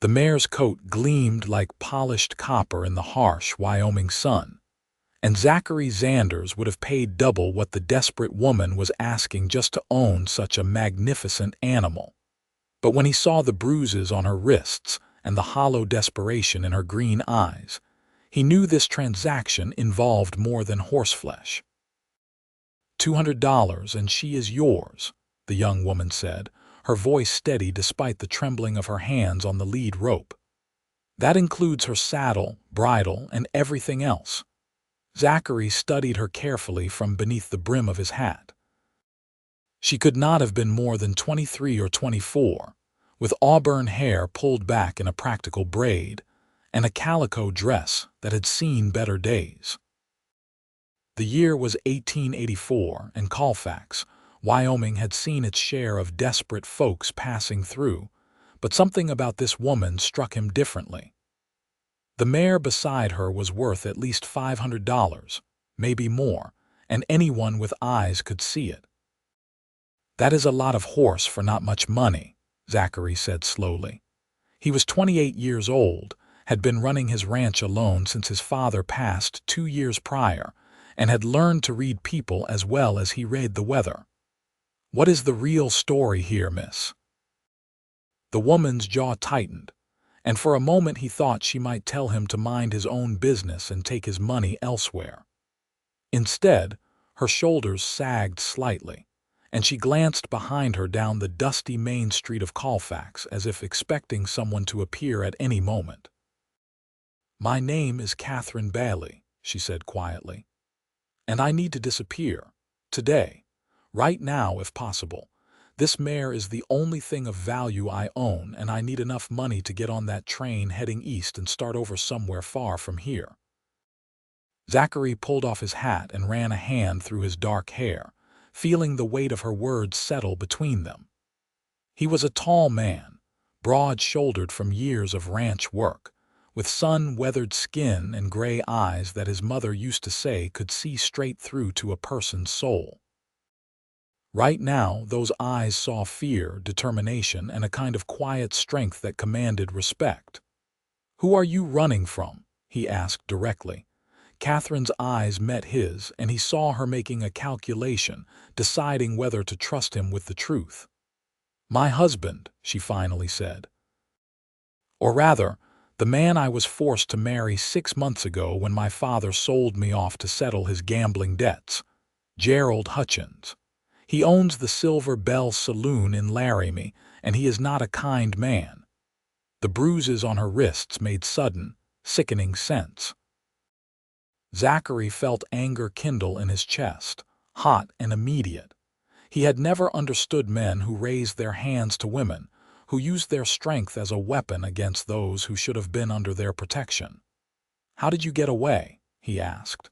The mare's coat gleamed like polished copper in the harsh Wyoming sun, and Zachary Xanders would have paid double what the desperate woman was asking just to own such a magnificent animal. But when he saw the bruises on her wrists and the hollow desperation in her green eyes, he knew this transaction involved more than horseflesh. $200 and she is yours, the young woman said, her voice steady despite the trembling of her hands on the lead rope. That includes her saddle, bridle, and everything else. Zachary studied her carefully from beneath the brim of his hat. She could not have been more than 23 or 24, with auburn hair pulled back in a practical braid, and a calico dress that had seen better days. The year was 1884, and Colfax, Wyoming had seen its share of desperate folks passing through, but something about this woman struck him differently. The mare beside her was worth at least $500, maybe more, and anyone with eyes could see it. "That is a lot of horse for not much money," Zachary said slowly. He was 28 years old, had been running his ranch alone since his father passed 2 years prior, and had learned to read people as well as he read the weather. "What is the real story here, miss?" The woman's jaw tightened, and for a moment he thought she might tell him to mind his own business and take his money elsewhere. Instead, her shoulders sagged slightly, and she glanced behind her down the dusty main street of Colfax as if expecting someone to appear at any moment. "My name is Katherine Bailey," she said quietly, "and I need to disappear, today, right now if possible. This mare is the only thing of value I own, and I need enough money to get on that train heading east and start over somewhere far from here." Zachary pulled off his hat and ran a hand through his dark hair, feeling the weight of her words settle between them. He was a tall man, broad-shouldered from years of ranch work, with sun-weathered skin and gray eyes that his mother used to say could see straight through to a person's soul. Right now, those eyes saw fear, determination, and a kind of quiet strength that commanded respect. "Who are you running from?" he asked directly. Catherine's eyes met his, and he saw her making a calculation, deciding whether to trust him with the truth. "My husband," she finally said. "Or rather, the man I was forced to marry 6 months ago when my father sold me off to settle his gambling debts. Gerald Hutchins. He owns the Silver Bell Saloon in Laramie, and he is not a kind man." The bruises on her wrists made sudden, sickening sense. Zachary felt anger kindle in his chest, hot and immediate. He had never understood men who raised their hands to women, who used their strength as a weapon against those who should have been under their protection. "How did you get away?" he asked.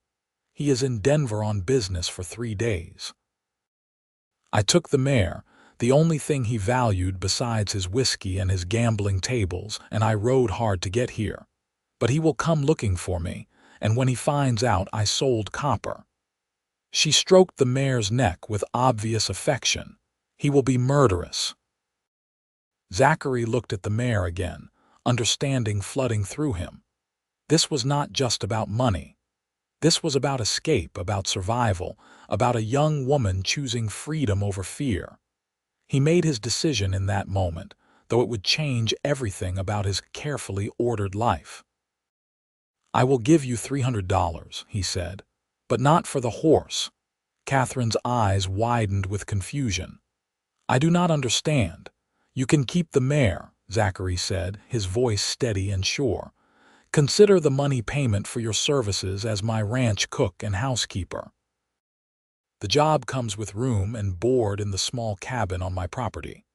"He is in Denver on business for 3 days. "I took the mare, the only thing he valued besides his whiskey and his gambling tables, and I rode hard to get here. But he will come looking for me, and when he finds out I sold copper." She stroked the mare's neck with obvious affection. "He will be murderous." Zachary looked at the mare again, understanding flooding through him. This was not just about money. This was about escape, about survival, about a young woman choosing freedom over fear. He made his decision in that moment, though it would change everything about his carefully ordered life. "I will give you $300, he said, "but not for the horse." Catherine's eyes widened with confusion. "I do not understand." "You can keep the mare," Zachary said, his voice steady and sure. "Consider the money payment for your services as my ranch cook and housekeeper. The job comes with room and board in the small cabin on my property.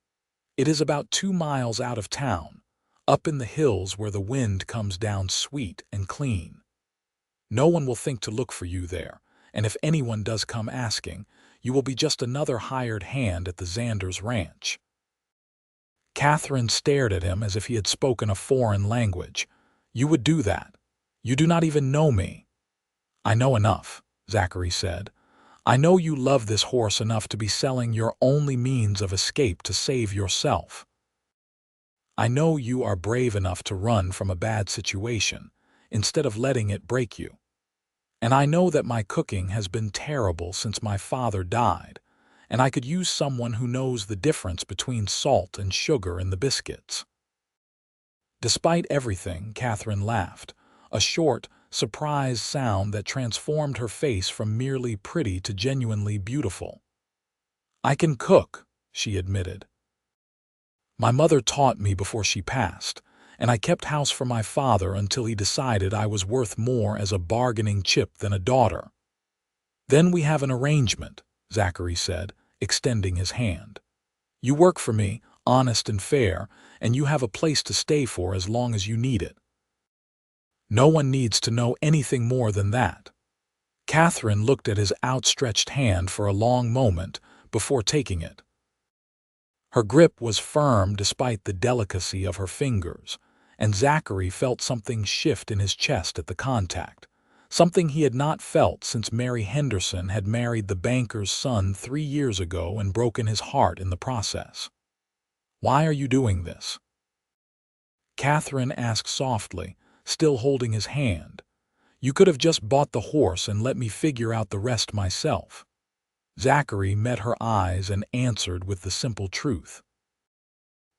It is about 2 miles out of town, up in the hills where the wind comes down sweet and clean. No one will think to look for you there, and if anyone does come asking, you will be just another hired hand at the Xanders ranch." Katherine stared at him as if he had spoken a foreign language. "You would do that? You do not even know me." "I know enough," Zachary said. "I know you love this horse enough to be selling your only means of escape to save yourself." I know you are brave enough to run from a bad situation instead of letting it break you. And I know that my cooking has been terrible since my father died, and I could use someone who knows the difference between salt and sugar in the biscuits." Despite everything, Katherine laughed, a short, surprised sound that transformed her face from merely pretty to genuinely beautiful. "I can cook," she admitted. "My mother taught me before she passed, and I kept house for my father until he decided I was worth more as a bargaining chip than a daughter." "Then we have an arrangement," Zachary said, extending his hand. "You work for me, honest and fair, and you have a place to stay for as long as you need it." "No one needs to know anything more than that." Katherine looked at his outstretched hand for a long moment before taking it. Her grip was firm despite the delicacy of her fingers, and Zachary felt something shift in his chest at the contact, something he had not felt since Mare Henderson had married the banker's son 3 years ago and broken his heart in the process. "Why are you doing this?" Katherine asked softly, still holding his hand. "You could have just bought the horse and let me figure out the rest myself." Zachary met her eyes and answered with the simple truth.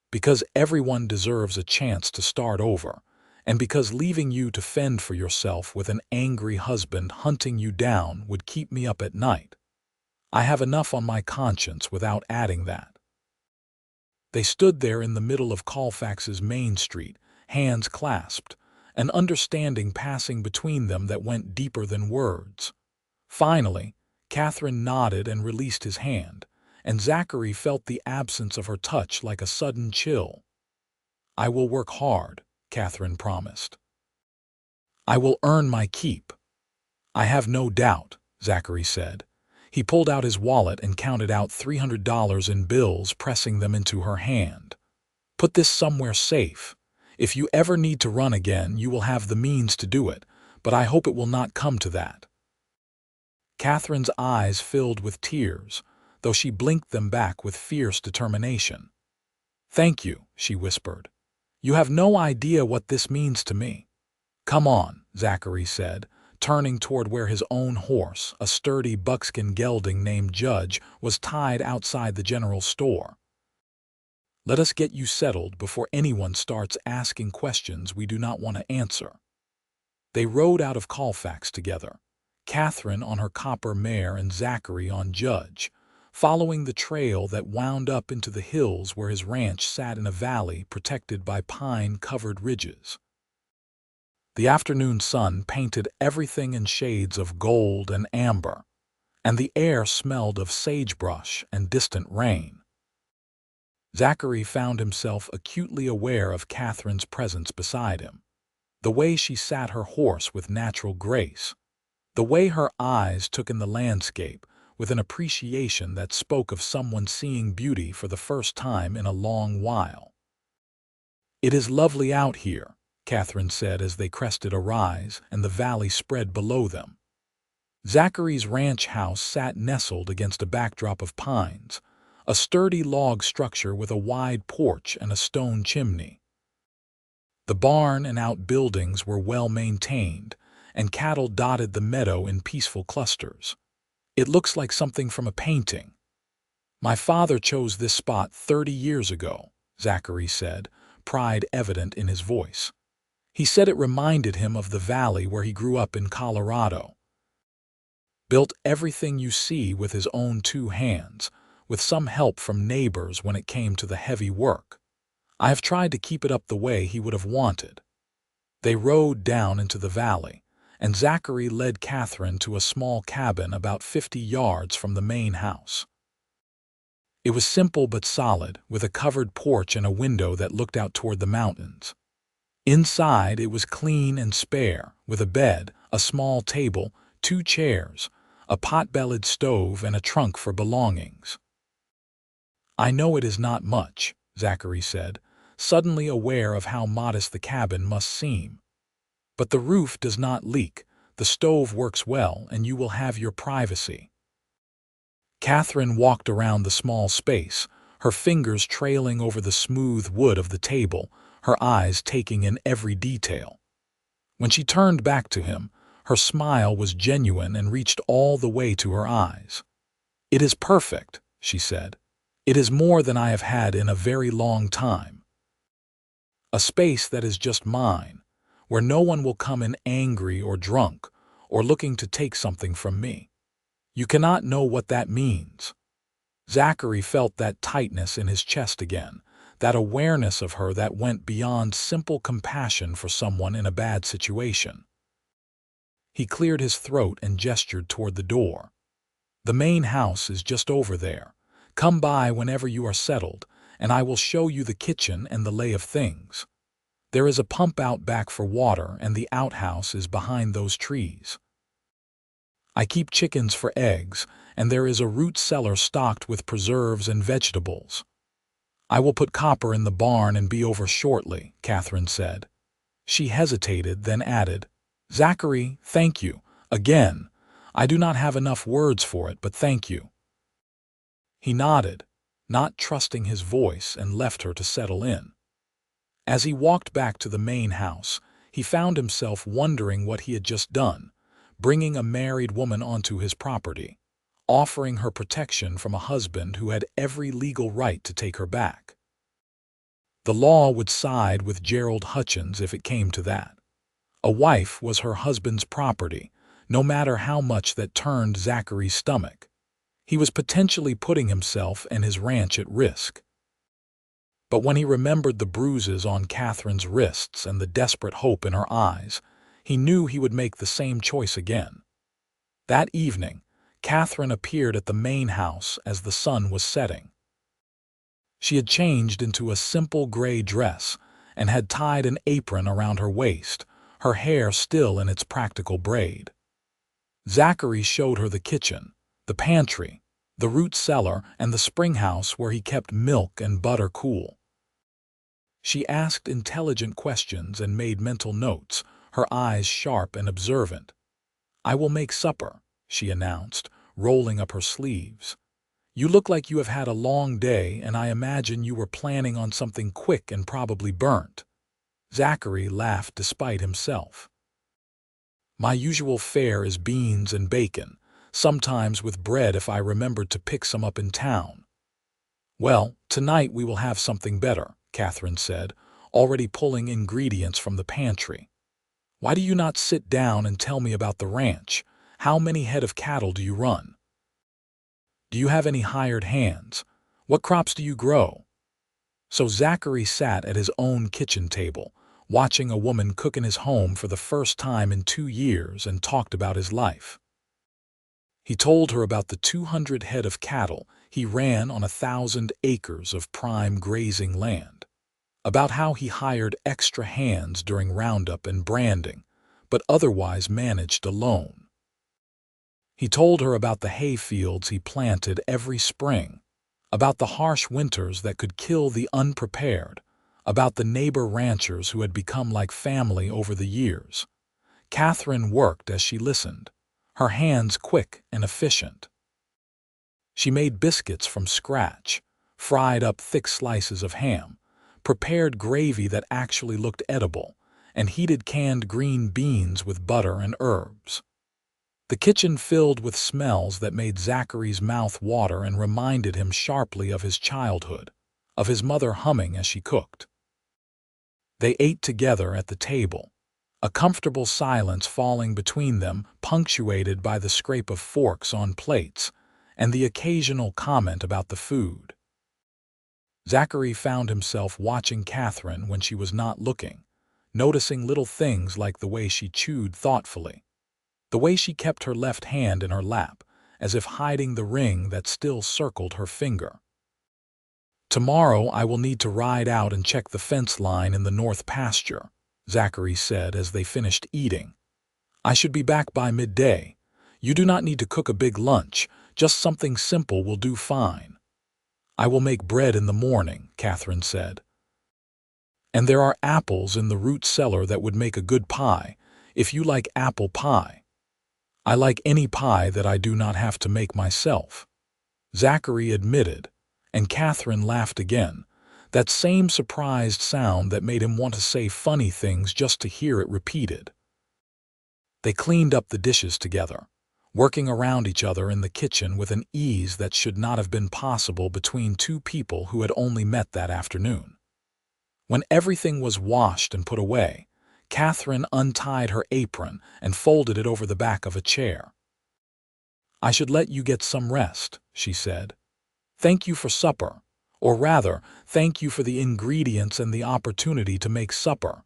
"Because everyone deserves a chance to start over, and because leaving you to fend for yourself with an angry husband hunting you down would keep me up at night. I have enough on my conscience without adding that." They stood there in the middle of Colfax's Main Street, hands clasped, an understanding passing between them that went deeper than words. Finally, Katherine nodded and released his hand, and Zachary felt the absence of her touch like a sudden chill. "I will work hard," Katherine promised. "I will earn my keep." "I have no doubt," Zachary said. He pulled out his wallet and counted out $300 in bills, pressing them into her hand. "Put this somewhere safe. If you ever need to run again, you will have the means to do it, but I hope it will not come to that." Katherine's eyes filled with tears, though she blinked them back with fierce determination. "Thank you," she whispered. "You have no idea what this means to me." "Come on," Zachary said, turning toward where his own horse, a sturdy buckskin gelding named Judge, was tied outside the general store. "Let us get you settled before anyone starts asking questions we do not want to answer." They rode out of Colfax together, Katherine on her copper mare and Zachary on Judge, following the trail that wound up into the hills where his ranch sat in a valley protected by pine-covered ridges. The afternoon sun painted everything in shades of gold and amber, and the air smelled of sagebrush and distant rain. Zachary found himself acutely aware of Katherine's presence beside him, the way she sat her horse with natural grace, the way her eyes took in the landscape with an appreciation that spoke of someone seeing beauty for the first time in a long while. "It is lovely out here," Katherine said as they crested a rise and the valley spread below them. Zachary's ranch house sat nestled against a backdrop of pines, a sturdy log structure with a wide porch and a stone chimney. The barn and outbuildings were well maintained, and cattle dotted the meadow in peaceful clusters. "It looks like something from a painting." "My father chose this spot 30 years ago," Zachary said, pride evident in his voice. "He said it reminded him of the valley where he grew up in Colorado. Built everything you see with his own 2 hands, with some help from neighbors when it came to the heavy work. I have tried to keep it up the way he would have wanted." They rode down into the valley, and Zachary led Katherine to a small cabin about 50 yards from the main house. It was simple but solid, with a covered porch and a window that looked out toward the mountains. Inside, it was clean and spare, with a bed, a small table, 2 chairs, a pot-bellied stove, and a trunk for belongings. "I know it is not much," Zachary said, suddenly aware of how modest the cabin must seem. "But the roof does not leak, the stove works well, and you will have your privacy." Katherine walked around the small space, her fingers trailing over the smooth wood of the table, her eyes taking in every detail. When she turned back to him, her smile was genuine and reached all the way to her eyes. "It is perfect," she said. "It is more than I have had in a very long time. A space that is just mine, where no one will come in angry or drunk or looking to take something from me. You cannot know what that means." Zachary felt that tightness in his chest again, that awareness of her that went beyond simple compassion for someone in a bad situation. He cleared his throat and gestured toward the door. "The main house is just over there. Come by whenever you are settled, and I will show you the kitchen and the lay of things. There is a pump out back for water, and the outhouse is behind those trees. I keep chickens for eggs, and there is a root cellar stocked with preserves and vegetables. I will put copper in the barn and be over shortly," Katherine said. She hesitated, then added, "Zachary, thank you. Again, I do not have enough words for it, but thank you." He nodded, not trusting his voice, and left her to settle in. As he walked back to the main house, he found himself wondering what he had just done, bringing a married woman onto his property, offering her protection from a husband who had every legal right to take her back. The law would side with Gerald Hutchins if it came to that. A wife was her husband's property, no matter how much that turned Zachary's stomach. He was potentially putting himself and his ranch at risk. But when he remembered the bruises on Katherine's wrists and the desperate hope in her eyes, he knew he would make the same choice again. That evening, Katherine appeared at the main house as the sun was setting. She had changed into a simple gray dress and had tied an apron around her waist, her hair still in its practical braid. Zachary showed her the kitchen, the pantry, the root cellar, and the spring house where he kept milk and butter cool. She asked intelligent questions and made mental notes, her eyes sharp and observant. "I will make supper," she announced, rolling up her sleeves. "You look like you have had a long day, and I imagine you were planning on something quick and probably burnt." Zachary laughed despite himself. "My usual fare is beans and bacon, sometimes with bread if I remembered to pick some up in town." "Well, tonight we will have something better," Katherine said, already pulling ingredients from the pantry. "Why do you not sit down and tell me about the ranch? How many head of cattle do you run? Do you have any hired hands? What crops do you grow?" So Zachary sat at his own kitchen table, watching a woman cook in his home for the first time in 2 years, and talked about his life. He told her about the 200 head of cattle he ran on 1,000 acres of prime grazing land, about how he hired extra hands during roundup and branding, but otherwise managed alone. He told her about the hay fields he planted every spring, about the harsh winters that could kill the unprepared, about the neighbor ranchers who had become like family over the years. Katherine worked as she listened, her hands quick and efficient. She made biscuits from scratch, fried up thick slices of ham, prepared gravy that actually looked edible, and heated canned green beans with butter and herbs. The kitchen filled with smells that made Zachary's mouth water and reminded him sharply of his childhood, of his mother humming as she cooked. They ate together at the table, a comfortable silence falling between them, punctuated by the scrape of forks on plates and the occasional comment about the food. Zachary found himself watching Katherine when she was not looking, noticing little things like the way she chewed thoughtfully, the way she kept her left hand in her lap, as if hiding the ring that still circled her finger. "Tomorrow I will need to ride out and check the fence line in the north pasture," Zachary said as they finished eating. "I should be back by midday. You do not need to cook a big lunch, just something simple will do fine." "I will make bread in the morning," Katherine said. "And there are apples in the root cellar that would make a good pie, if you like apple pie." "I like any pie that I do not have to make myself," Zachary admitted, and Katherine laughed again, that same surprised sound that made him want to say funny things just to hear it repeated. They cleaned up the dishes together, working around each other in the kitchen with an ease that should not have been possible between two people who had only met that afternoon. When everything was washed and put away, Katherine untied her apron and folded it over the back of a chair. "I should let you get some rest," she said. "Thank you for supper. Or rather, thank you for the ingredients and the opportunity to make supper."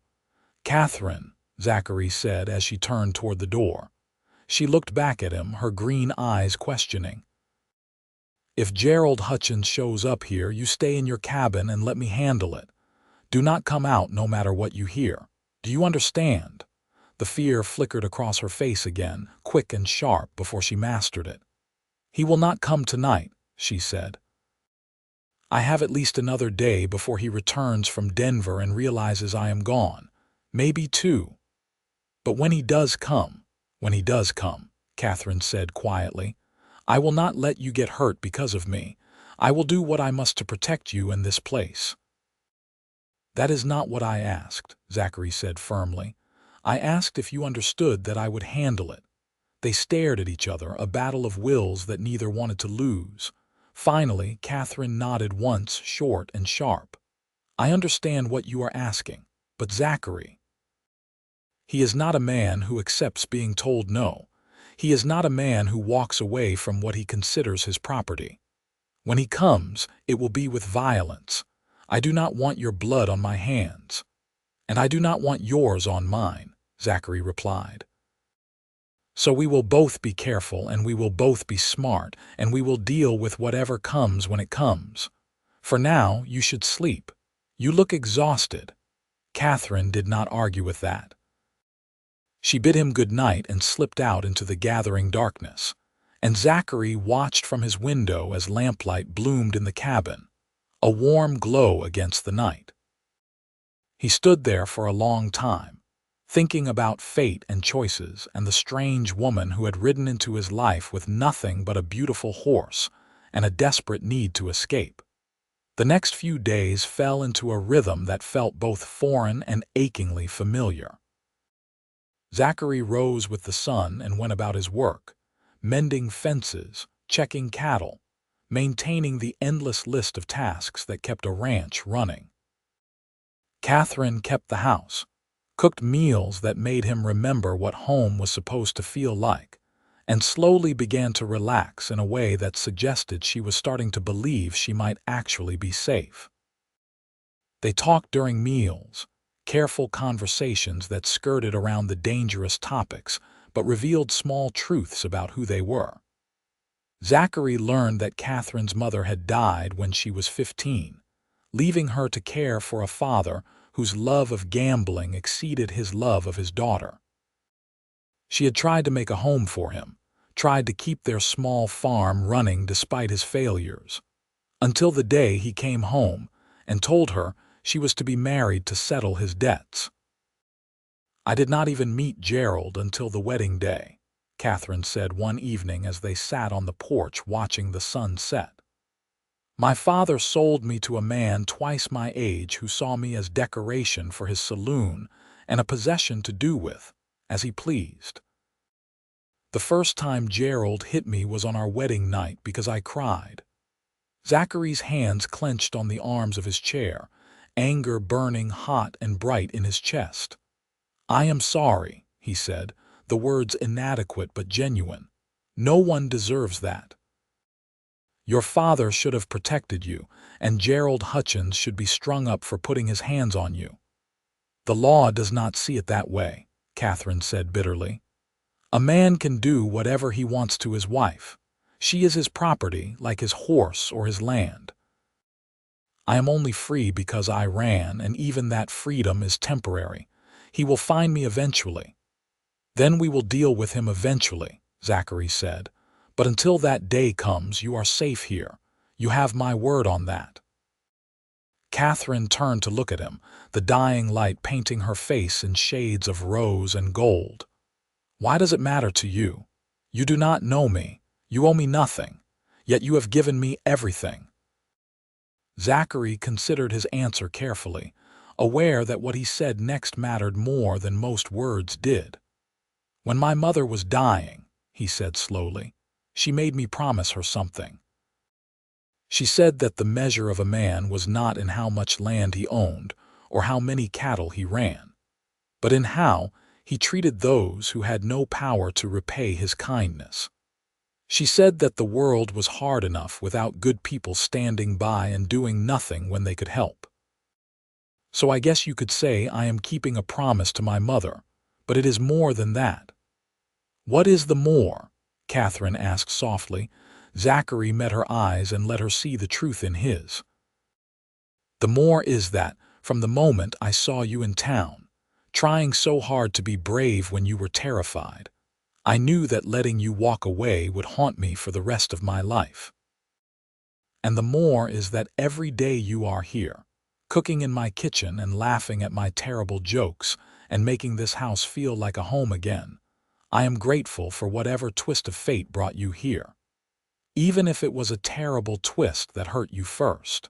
"Katherine," Zachary said as she turned toward the door. She looked back at him, her green eyes questioning. "If Gerald Hutchins shows up here, you stay in your cabin and let me handle it. Do not come out no matter what you hear. Do you understand?" The fear flickered across her face again, quick and sharp before she mastered it. "He will not come tonight," she said. "I have at least another day before he returns from Denver and realizes I am gone. Maybe two. But when he does come, Katherine said quietly, "I will not let you get hurt because of me. I will do what I must to protect you in this place." "That is not what I asked," Zachary said firmly. "I asked if you understood that I would handle it." They stared at each other, a battle of wills that neither wanted to lose. Finally, Katherine nodded once, short and sharp. "I understand what you are asking, but Zachary, he is not a man who accepts being told no. He is not a man who walks away from what he considers his property. When he comes, it will be with violence. I do not want your blood on my hands." "And I do not want yours on mine," Zachary replied. "So we will both be careful, and we will both be smart, and we will deal with whatever comes when it comes. For now, you should sleep. You look exhausted." Katherine did not argue with that. She bid him good night and slipped out into the gathering darkness, and Zachary watched from his window as lamplight bloomed in the cabin, a warm glow against the night. He stood there for a long time, thinking about fate and choices and the strange woman who had ridden into his life with nothing but a beautiful horse and a desperate need to escape. The next few days fell into a rhythm that felt both foreign and achingly familiar. Zachary rose with the sun and went about his work, mending fences, checking cattle, maintaining the endless list of tasks that kept a ranch running. Katherine kept the house, cooked meals that made him remember what home was supposed to feel like, and slowly began to relax in a way that suggested she was starting to believe she might actually be safe. They talked during meals, careful conversations that skirted around the dangerous topics but revealed small truths about who they were. Zachary learned that Katherine's mother had died when she was 15, leaving her to care for a father whose love of gambling exceeded his love of his daughter. She had tried to make a home for him, tried to keep their small farm running despite his failures, until the day he came home and told her she was to be married to settle his debts. "I did not even meet Gerald until the wedding day," Katherine said one evening as they sat on the porch watching the sun set. "My father sold me to a man twice my age who saw me as decoration for his saloon and a possession to do with, as he pleased. The first time Gerald hit me was on our wedding night because I cried." Zachary's hands clenched on the arms of his chair, anger burning hot and bright in his chest. "I am sorry," he said, the words inadequate but genuine. "No one deserves that. Your father should have protected you, and Gerald Hutchins should be strung up for putting his hands on you." "The law does not see it that way," Katherine said bitterly. "A man can do whatever he wants to his wife. She is his property, like his horse or his land. I am only free because I ran, and even that freedom is temporary. He will find me eventually." "Then we will deal with him eventually," Zachary said. "But until that day comes, you are safe here. You have my word on that." Katherine turned to look at him, the dying light painting her face in shades of rose and gold. "Why does it matter to you? You do not know me. You owe me nothing. Yet you have given me everything." Zachary considered his answer carefully, aware that what he said next mattered more than most words did. "When my mother was dying," he said slowly, "she made me promise her something. She said that the measure of a man was not in how much land he owned or how many cattle he ran, but in how he treated those who had no power to repay his kindness. She said that the world was hard enough without good people standing by and doing nothing when they could help. So I guess you could say I am keeping a promise to my mother, but it is more than that." "What is the more?" Katherine asked softly. Zachary met her eyes and let her see the truth in his. "The more is that, from the moment I saw you in town, trying so hard to be brave when you were terrified, I knew that letting you walk away would haunt me for the rest of my life. And the more is that every day you are here, cooking in my kitchen and laughing at my terrible jokes and making this house feel like a home again, I am grateful for whatever twist of fate brought you here, even if it was a terrible twist that hurt you first."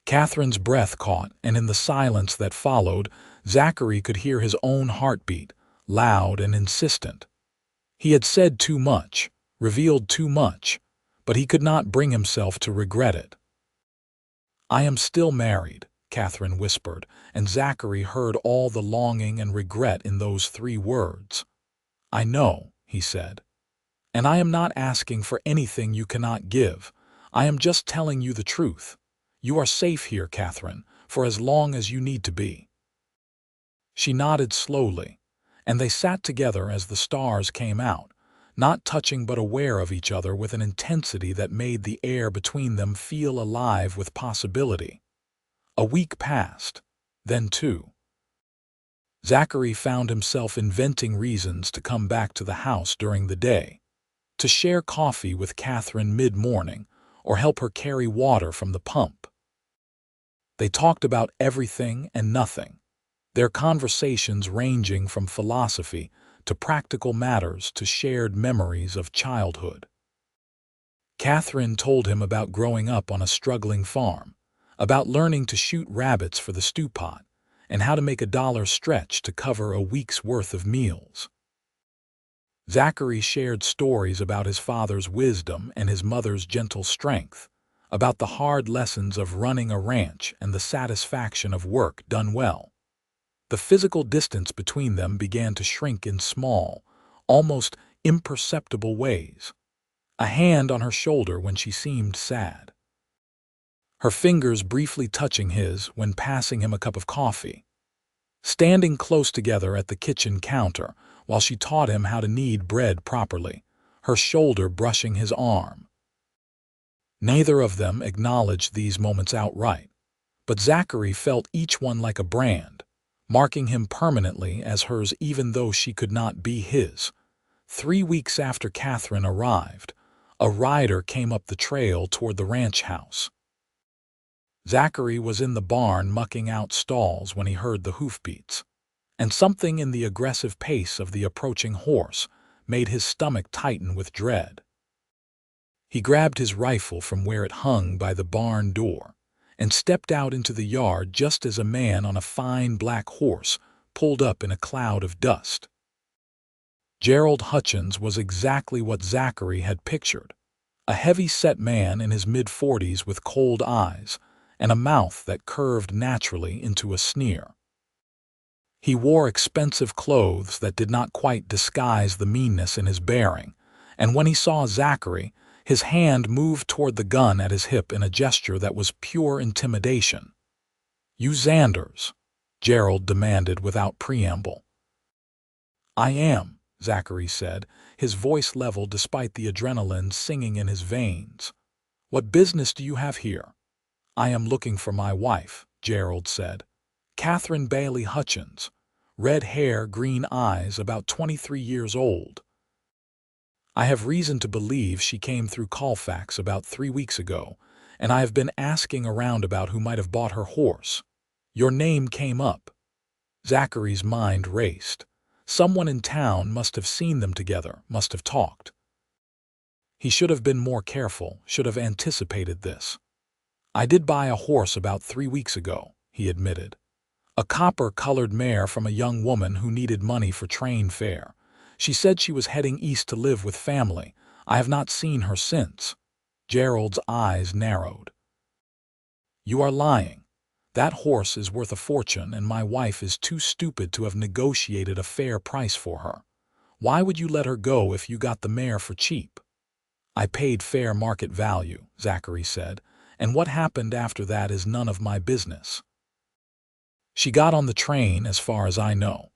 Katherine's breath caught, and in the silence that followed, Zachary could hear his own heartbeat, loud and insistent. He had said too much, revealed too much, but he could not bring himself to regret it. "I am still married," Katherine whispered, and Zachary heard all the longing and regret in those 3 words. "I know," he said, "and I am not asking for anything you cannot give. I am just telling you the truth. You are safe here, Katherine, for as long as you need to be." She nodded slowly, and they sat together as the stars came out, not touching but aware of each other with an intensity that made the air between them feel alive with possibility. A week passed, then 2. Zachary found himself inventing reasons to come back to the house during the day, to share coffee with Katherine mid-morning or help her carry water from the pump. They talked about everything and nothing, their conversations ranging from philosophy to practical matters to shared memories of childhood. Katherine told him about growing up on a struggling farm, about learning to shoot rabbits for the stew pot, and how to make $1 stretch to cover a week's worth of meals. Zachary shared stories about his father's wisdom and his mother's gentle strength, about the hard lessons of running a ranch and the satisfaction of work done well. The physical distance between them began to shrink in small, almost imperceptible ways. A hand on her shoulder when she seemed sad. Her fingers briefly touching his when passing him a cup of coffee. Standing close together at the kitchen counter while she taught him how to knead bread properly, her shoulder brushing his arm. Neither of them acknowledged these moments outright, but Zachary felt each one like a brand, marking him permanently as hers even though she could not be his. 3 weeks after Katherine arrived, a rider came up the trail toward the ranch house. Zachary was in the barn mucking out stalls when he heard the hoofbeats, and something in the aggressive pace of the approaching horse made his stomach tighten with dread. He grabbed his rifle from where it hung by the barn door and stepped out into the yard just as a man on a fine black horse pulled up in a cloud of dust. Gerald Hutchins was exactly what Zachary had pictured, a heavy-set man in his mid-40s with cold eyes and a mouth that curved naturally into a sneer. He wore expensive clothes that did not quite disguise the meanness in his bearing, and when he saw Zachary, his hand moved toward the gun at his hip in a gesture that was pure intimidation. "You Xanders?" Gerald demanded without preamble. "I am," Zachary said, his voice level despite the adrenaline singing in his veins. "What business do you have here?" "I am looking for my wife," Gerald said. "Katherine Bailey Hutchins. Red hair, green eyes, about 23 years old. I have reason to believe she came through Colfax about 3 weeks ago, and I have been asking around about who might have bought her horse. Your name came up." Zachary's mind raced. Someone in town must have seen them together, must have talked. He should have been more careful, should have anticipated this. "I did buy a horse about 3 weeks ago," he admitted. "A copper-colored mare from a young woman who needed money for train fare. She said she was heading east to live with family. I have not seen her since." Gerald's eyes narrowed. "You are lying. That horse is worth a fortune, and my wife is too stupid to have negotiated a fair price for her. Why would you let her go if you got the mare for cheap?" "I paid fair market value," Zachary said, "and what happened after that is none of my business. She got on the train, as far as I know."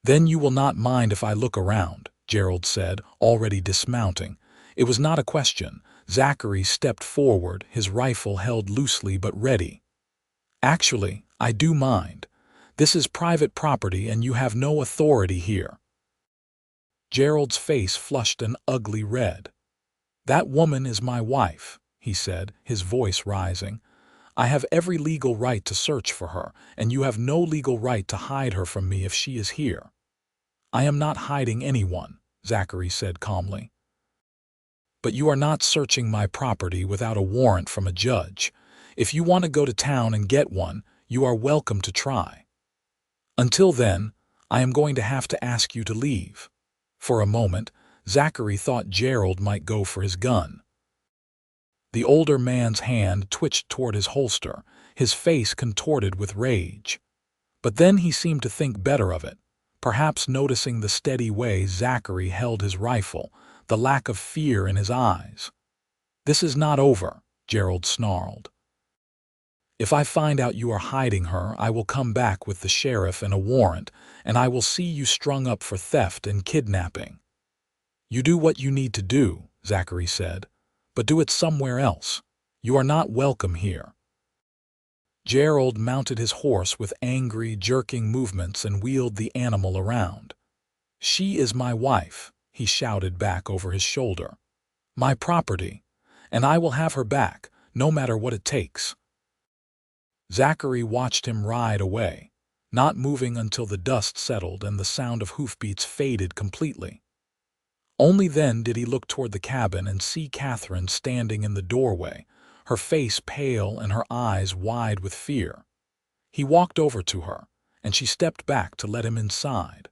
"Then you will not mind if I look around," Gerald said, already dismounting. It was not a question. Zachary stepped forward, his rifle held loosely but ready. "Actually, I do mind. This is private property and you have no authority here." Gerald's face flushed an ugly red. "That woman is my wife," he said, his voice rising. "I have every legal right to search for her, and you have no legal right to hide her from me if she is here." "I am not hiding anyone," Zachary said calmly. "But you are not searching my property without a warrant from a judge. If you want to go to town and get one, you are welcome to try. Until then, I am going to have to ask you to leave." For a moment, Zachary thought Gerald might go for his gun. The older man's hand twitched toward his holster, his face contorted with rage. But then he seemed to think better of it, perhaps noticing the steady way Zachary held his rifle, the lack of fear in his eyes. "This is not over," Gerald snarled. "If I find out you are hiding her, I will come back with the sheriff and a warrant, and I will see you strung up for theft and kidnapping." "You do what you need to do," Zachary said, "but do it somewhere else. You are not welcome here." Gerald mounted his horse with angry, jerking movements and wheeled the animal around. "She is my wife," he shouted back over his shoulder. "My property, and I will have her back, no matter what it takes." Zachary watched him ride away, not moving until the dust settled and the sound of hoofbeats faded completely. Only then did he look toward the cabin and see Katherine standing in the doorway, her face pale and her eyes wide with fear. He walked over to her, and she stepped back to let him inside.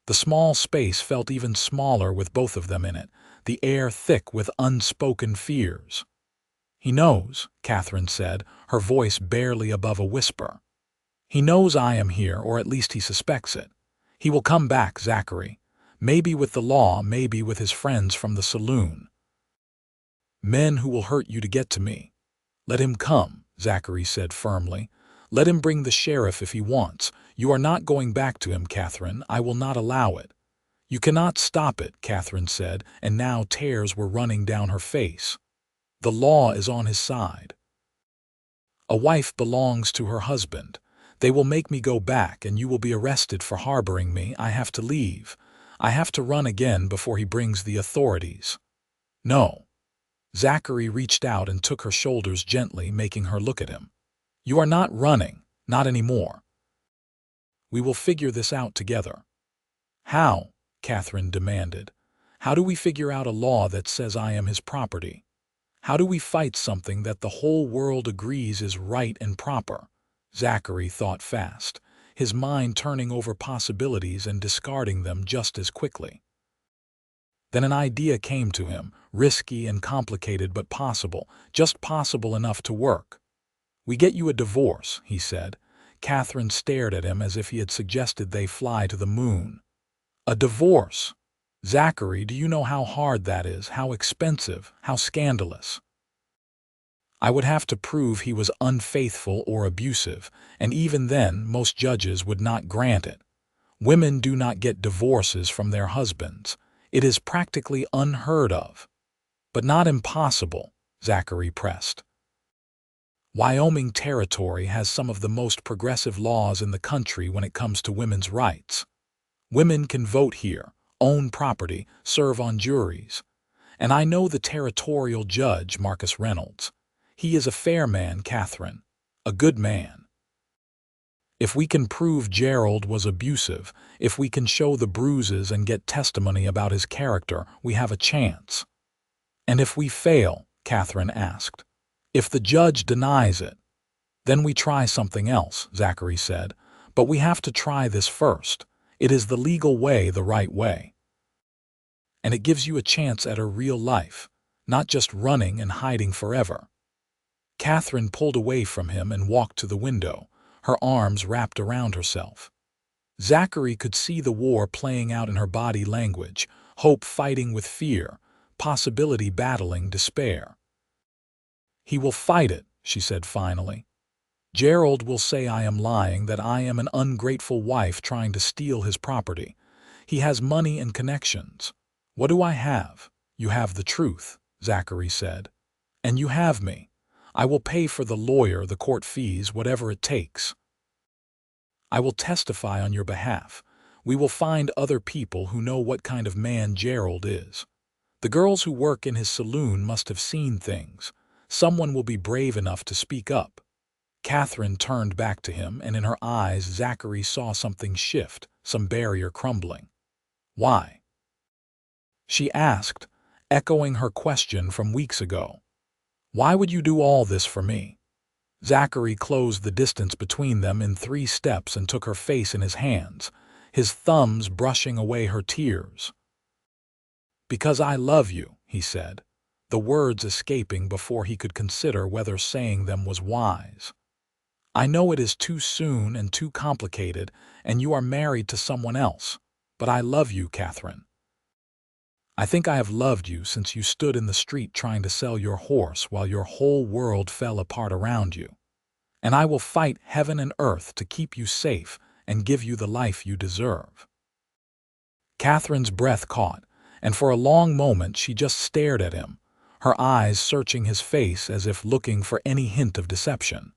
The small space felt even smaller with both of them in it, the air thick with unspoken fears. "He knows," Katherine said, her voice barely above a whisper. "He knows I am here, or at least he suspects it. He will come back, Zachary. Maybe with the law, maybe with his friends from the saloon. Men who will hurt you to get to me." "Let him come," Zachary said firmly. "Let him bring the sheriff if he wants. You are not going back to him, Katherine. I will not allow it." "You cannot stop it," Katherine said, and now tears were running down her face. "The law is on his side. A wife belongs to her husband. They will make me go back, and you will be arrested for harboring me. I have to leave. I have to run again before he brings the authorities." "No." Zachary reached out and took her shoulders gently, making her look at him. "You are not running, not anymore. We will figure this out together." "How?" Katherine demanded. "How do we figure out a law that says I am his property? How do we fight something that the whole world agrees is right and proper?" Zachary thought fast, his mind turning over possibilities and discarding them just as quickly. Then an idea came to him, risky and complicated but possible, just possible enough to work. "We get you a divorce," he said. Katherine stared at him as if he had suggested they fly to the moon. "A divorce? Zachary, do you know how hard that is, how expensive, how scandalous? I would have to prove he was unfaithful or abusive, and even then most judges would not grant it. Women do not get divorces from their husbands. It is practically unheard of." "But not impossible," Zachary pressed. "Wyoming territory has some of the most progressive laws in the country when it comes to women's rights. Women can vote here, own property, serve on juries. And I know the territorial judge, Marcus Reynolds. He is a fair man, Katherine, a good man. If we can prove Gerald was abusive, if we can show the bruises and get testimony about his character, we have a chance." "And if we fail?" Katherine asked. If the judge denies it, then we try something else, Zachary said. But we have to try this first. It is the legal way, the right way. And it gives you a chance at a real life, not just running and hiding forever. Katherine pulled away from him and walked to the window, her arms wrapped around herself. Zachary could see the war playing out in her body language, hope fighting with fear, possibility battling despair. "He will fight it," she said finally. "Gerald will say I am lying, that I am an ungrateful wife trying to steal his property. He has money and connections. What do I have?" "You have the truth," Zachary said. "And you have me. I will pay for the lawyer, the court fees, whatever it takes. I will testify on your behalf. We will find other people who know what kind of man Gerald is. The girls who work in his saloon must have seen things. Someone will be brave enough to speak up." Katherine turned back to him, and in her eyes Zachary saw something shift, some barrier crumbling. "Why?" she asked, echoing her question from weeks ago. "Why would you do all this for me?" Zachary closed the distance between them in 3 steps and took her face in his hands, his thumbs brushing away her tears. "Because I love you," he said, the words escaping before he could consider whether saying them was wise. "I know it is too soon and too complicated, and you are married to someone else, but I love you, Katherine. I think I have loved you since you stood in the street trying to sell your horse while your whole world fell apart around you. And I will fight heaven and earth to keep you safe and give you the life you deserve." Katherine's breath caught, and for a long moment she just stared at him, her eyes searching his face as if looking for any hint of deception.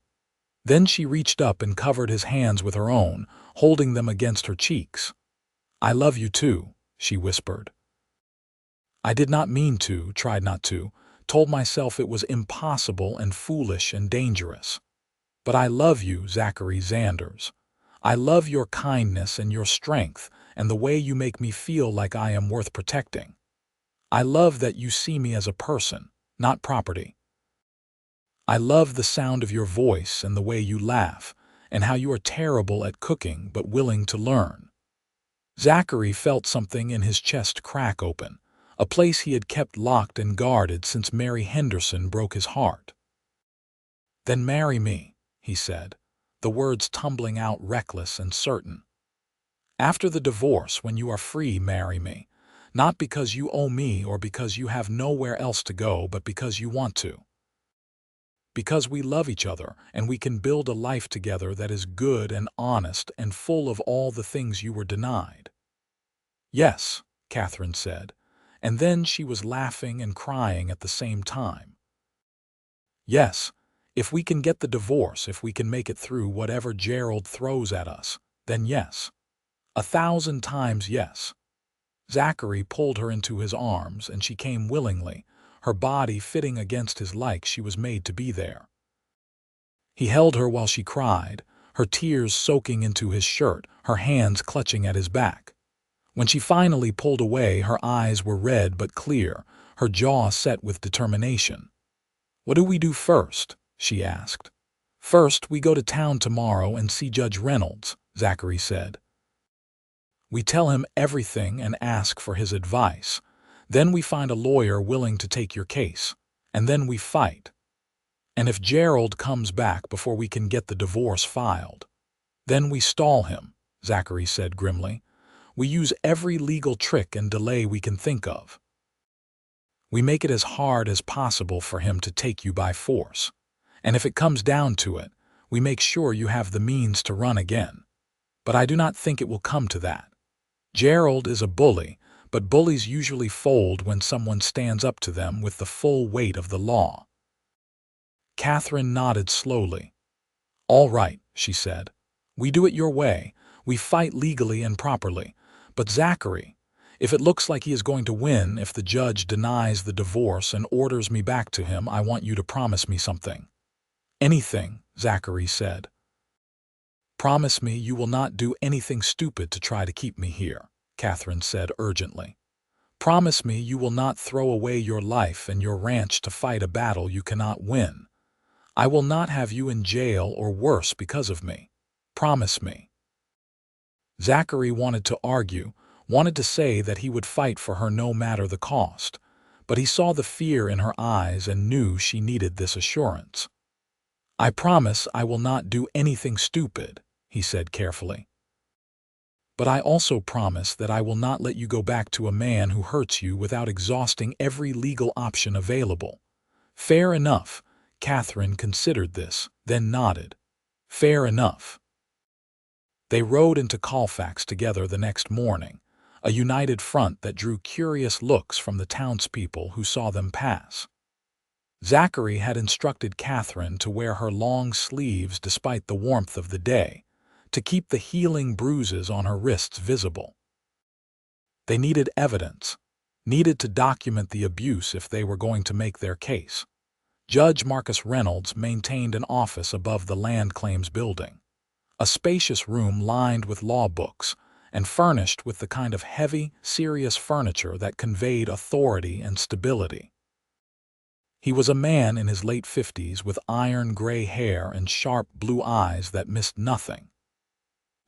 Then she reached up and covered his hands with her own, holding them against her cheeks. "I love you too," she whispered. "I did not mean to, tried not to, told myself it was impossible and foolish and dangerous. But I love you, Zachary Xanders. I love your kindness and your strength and the way you make me feel like I am worth protecting. I love that you see me as a person, not property. I love the sound of your voice and the way you laugh, and how you are terrible at cooking but willing to learn." Zachary felt something in his chest crack open, a place he had kept locked and guarded since Mare Henderson broke his heart. "Then marry me," he said, the words tumbling out reckless and certain. "After the divorce, when you are free, marry me, not because you owe me or because you have nowhere else to go, but because you want to. Because we love each other and we can build a life together that is good and honest and full of all the things you were denied." "Yes," Katherine said, and then she was laughing and crying at the same time. "Yes, if we can get the divorce, if we can make it through whatever Gerald throws at us, then yes. 1,000 times yes." Zachary pulled her into his arms, and she came willingly, her body fitting against his like she was made to be there. He held her while she cried, her tears soaking into his shirt, her hands clutching at his back. When she finally pulled away, her eyes were red but clear, her jaw set with determination. "What do we do first?" she asked. "First, we go to town tomorrow and see Judge Reynolds," Zachary said. "We tell him everything and ask for his advice. Then we find a lawyer willing to take your case. And then we fight. And if Gerald comes back before we can get the divorce filed, then we stall him," Zachary said grimly. "We use every legal trick and delay we can think of. We make it as hard as possible for him to take you by force. And if it comes down to it, we make sure you have the means to run again. But I do not think it will come to that. Gerald is a bully, but bullies usually fold when someone stands up to them with the full weight of the law." Katherine nodded slowly. "All right," she said. "We do it your way. We fight legally and properly. But Zachary, if it looks like he is going to win, if the judge denies the divorce and orders me back to him, I want you to promise me something." "Anything," Zachary said. "Promise me you will not do anything stupid to try to keep me here," Katherine said urgently. "Promise me you will not throw away your life and your ranch to fight a battle you cannot win. I will not have you in jail or worse because of me. Promise me." Zachary wanted to argue, wanted to say that he would fight for her no matter the cost, but he saw the fear in her eyes and knew she needed this assurance. "I promise I will not do anything stupid," he said carefully. "But I also promise that I will not let you go back to a man who hurts you without exhausting every legal option available." "Fair enough." Katherine considered this, then nodded. "Fair enough." They rode into Colfax together the next morning, a united front that drew curious looks from the townspeople who saw them pass. Zachary had instructed Katherine to wear her long sleeves despite the warmth of the day, to keep the healing bruises on her wrists visible. They needed evidence, needed to document the abuse if they were going to make their case. Judge Marcus Reynolds maintained an office above the land claims building, a spacious room lined with law books and furnished with the kind of heavy, serious furniture that conveyed authority and stability. He was a man in his late 50s with iron gray hair and sharp blue eyes that missed nothing.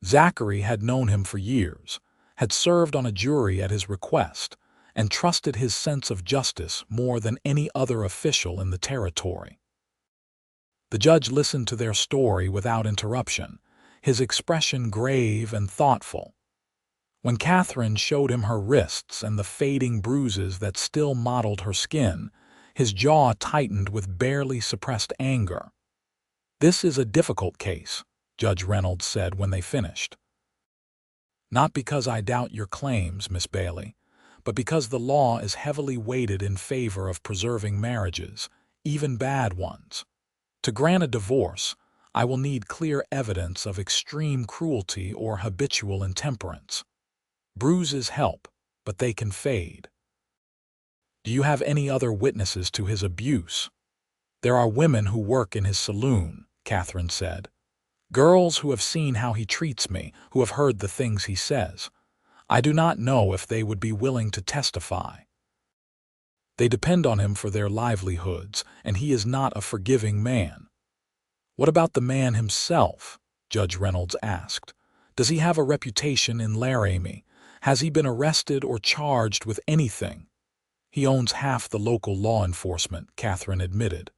Zachary had known him for years, had served on a jury at his request, and trusted his sense of justice more than any other official in the territory. The judge listened to their story without interruption, his expression grave and thoughtful. When Katherine showed him her wrists and the fading bruises that still mottled her skin, his jaw tightened with barely suppressed anger. "This is a difficult case," Judge Reynolds said when they finished. "Not because I doubt your claims, Miss Bailey, but because the law is heavily weighted in favor of preserving marriages, even bad ones. To grant a divorce, I will need clear evidence of extreme cruelty or habitual intemperance. Bruises help, but they can fade. Do you have any other witnesses to his abuse?" "There are women who work in his saloon," Katherine said. "Girls who have seen how he treats me, who have heard the things he says. I do not know if they would be willing to testify. They depend on him for their livelihoods, and he is not a forgiving man." "What about the man himself?" Judge Reynolds asked. "Does he have a reputation in Laramie? Has he been arrested or charged with anything?" "He owns half the local law enforcement," Katherine admitted.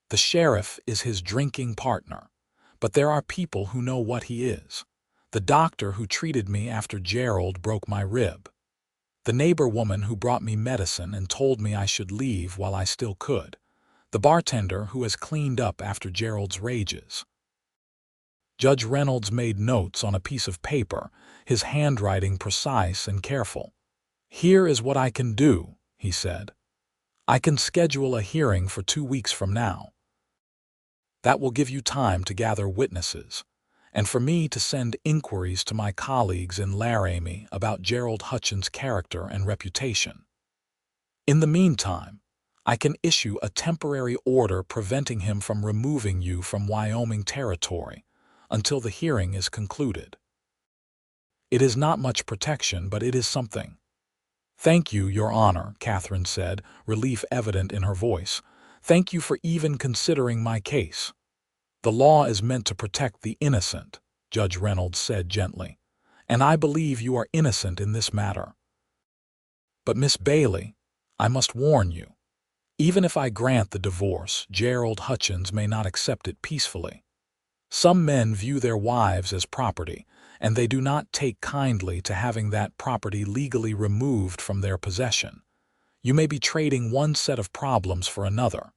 "The sheriff is his drinking partner, but there are people who know what he is. The doctor who treated me after Gerald broke my rib. The neighbor woman who brought me medicine and told me I should leave while I still could. The bartender who has cleaned up after Gerald's rages." Judge Reynolds made notes on a piece of paper, his handwriting precise and careful. "Here is what I can do," he said. "I can schedule a hearing for 2 weeks from now. That will give you time to gather witnesses, and for me to send inquiries to my colleagues in Laramie about Gerald Hutchins' character and reputation. In the meantime, I can issue a temporary order preventing him from removing you from Wyoming territory until the hearing is concluded. It is not much protection, but it is something." "Thank you, Your Honor," Katherine said, relief evident in her voice. "Thank you for even considering my case." "The law is meant to protect the innocent," Judge Reynolds said gently, "and I believe you are innocent in this matter. But Miss Bailey, I must warn you, even if I grant the divorce, Gerald Hutchins may not accept it peacefully. Some men view their wives as property, and they do not take kindly to having that property legally removed from their possession. You may be trading one set of problems for another."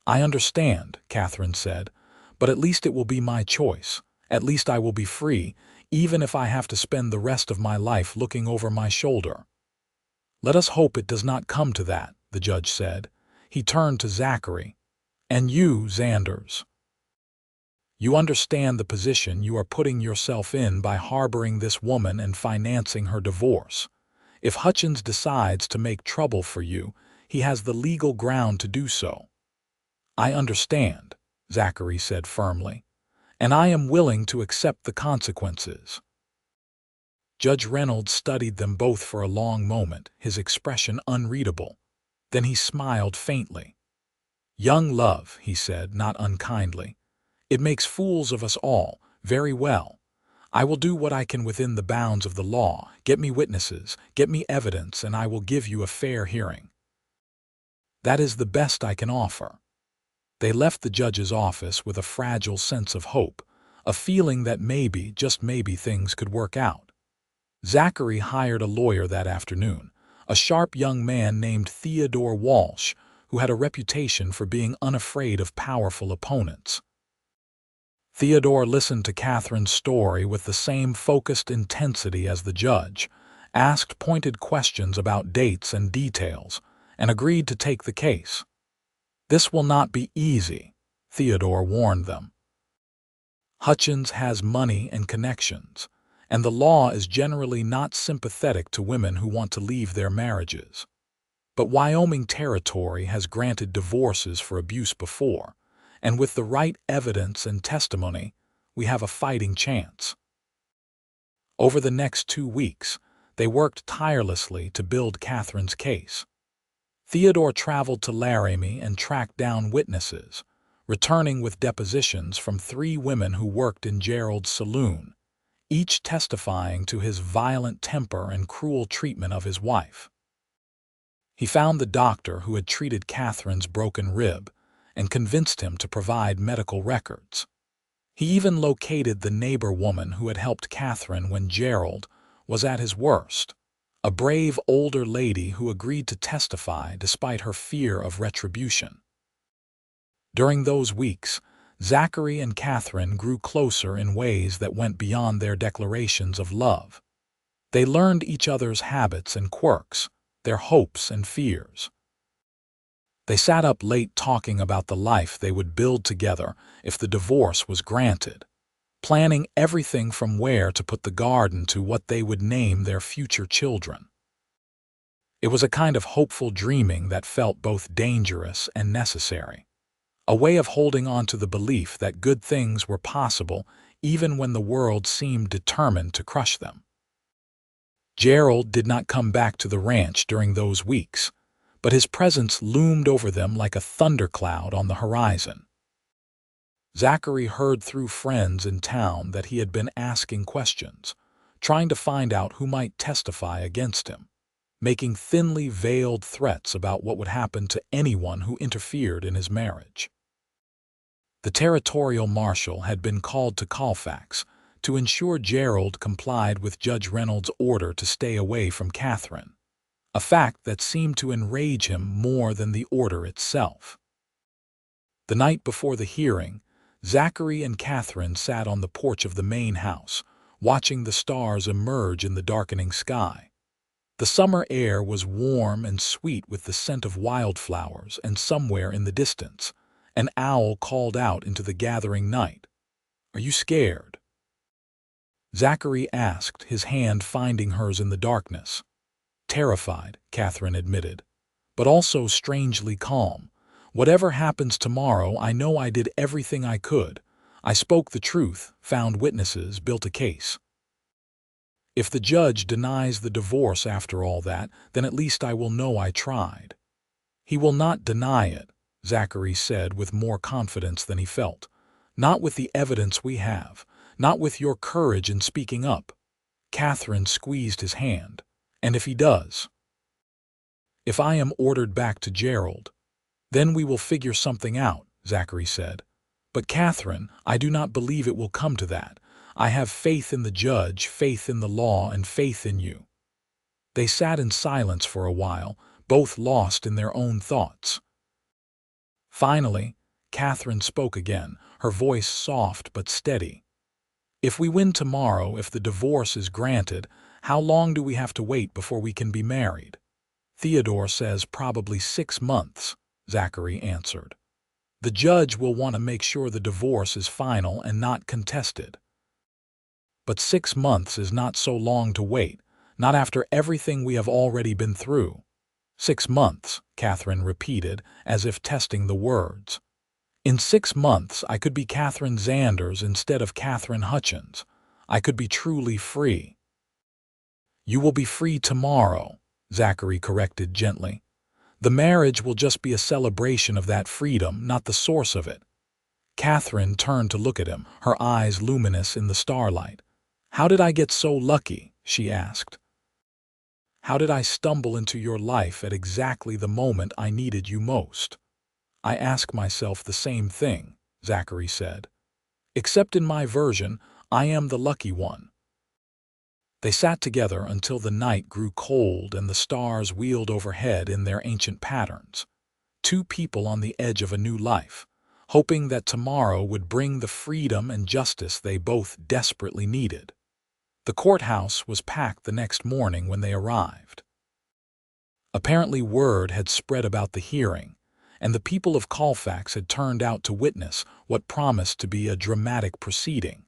"I understand," Katherine said, "but at least it will be my choice. At least I will be free, even if I have to spend the rest of my life looking over my shoulder." "Let us hope it does not come to that," the judge said. He turned to Zachary. "And you, Xanders. You understand the position you are putting yourself in by harboring this woman and financing her divorce. If Hutchins decides to make trouble for you, he has the legal ground to do so." "I understand," Zachary said firmly, "and I am willing to accept the consequences." Judge Reynolds studied them both for a long moment, his expression unreadable. Then he smiled faintly. Young love, he said, not unkindly. It makes fools of us all. Very well. I will do what I can within the bounds of the law. Get me witnesses, get me evidence, and I will give you a fair hearing. That is the best I can offer. They left the judge's office with a fragile sense of hope, a feeling that maybe, just maybe, things could work out. Zachary hired a lawyer that afternoon, a sharp young man named Theodore Walsh, who had a reputation for being unafraid of powerful opponents. Theodore listened to Katherine's story with the same focused intensity as the judge, asked pointed questions about dates and details, and agreed to take the case. This will not be easy, Theodore warned them. Hutchins has money and connections, and the law is generally not sympathetic to women who want to leave their marriages. But Wyoming territory has granted divorces for abuse before, and with the right evidence and testimony, we have a fighting chance. Over the next 2 weeks, they worked tirelessly to build Katherine's case. Theodore traveled to Laramie and tracked down witnesses, returning with depositions from 3 women who worked in Gerald's saloon, each testifying to his violent temper and cruel treatment of his wife. He found the doctor who had treated Katherine's broken rib and convinced him to provide medical records. He even located the neighbor woman who had helped Katherine when Gerald was at his worst, a brave older lady who agreed to testify despite her fear of retribution. During those weeks, Zachary and Katherine grew closer in ways that went beyond their declarations of love. They learned each other's habits and quirks, their hopes and fears. They sat up late talking about the life they would build together if the divorce was granted, planning everything from where to put the garden to what they would name their future children. It was a kind of hopeful dreaming that felt both dangerous and necessary, a way of holding on to the belief that good things were possible even when the world seemed determined to crush them. Gerald did not come back to the ranch during those weeks, but his presence loomed over them like a thundercloud on the horizon. Zachary heard through friends in town that he had been asking questions, trying to find out who might testify against him, making thinly veiled threats about what would happen to anyone who interfered in his marriage. The territorial marshal had been called to Colfax to ensure Gerald complied with Judge Reynolds' order to stay away from Katherine, a fact that seemed to enrage him more than the order itself. The night before the hearing, Zachary and Katherine sat on the porch of the main house, watching the stars emerge in the darkening sky. The summer air was warm and sweet with the scent of wildflowers, and somewhere in the distance, an owl called out into the gathering night. "Are you scared?" Zachary asked, his hand finding hers in the darkness. "Terrified," Katherine admitted, "but also strangely calm. Whatever happens tomorrow, I know I did everything I could. I spoke the truth, found witnesses, built a case. If the judge denies the divorce after all that, then at least I will know I tried." "He will not deny it," Zachary said with more confidence than he felt. "Not with the evidence we have, not with your courage in speaking up." Katherine squeezed his hand. "And if he does?" "If I am ordered back to Gerald, then we will figure something out," Zachary said. "But Katherine, I do not believe it will come to that. I have faith in the judge, faith in the law, and faith in you." They sat in silence for a while, both lost in their own thoughts. Finally, Katherine spoke again, her voice soft but steady. "If we win tomorrow, if the divorce is granted, how long do we have to wait before we can be married?" "Theodore says probably 6 months," Zachary answered. "The judge will want to make sure the divorce is final and not contested." "But 6 months is not so long to wait, not after everything we have already been through." "6 months," Katherine repeated, as if testing the words. "In 6 months I could be Katherine Xanders instead of Katherine Hutchins. I could be truly free." "You will be free tomorrow," Zachary corrected gently. The marriage will just be a celebration of that freedom, not the source of it. Katherine turned to look at him, her eyes luminous in the starlight. "How did I get so lucky?" she asked. "How did I stumble into your life at exactly the moment I needed you most?" "I ask myself the same thing," Zachary said. "Except in my version, I am the lucky one." They sat together until the night grew cold and the stars wheeled overhead in their ancient patterns. Two people on the edge of a new life, hoping that tomorrow would bring the freedom and justice they both desperately needed. The courthouse was packed the next morning when they arrived. Apparently word had spread about the hearing, and the people of Colfax had turned out to witness what promised to be a dramatic proceeding.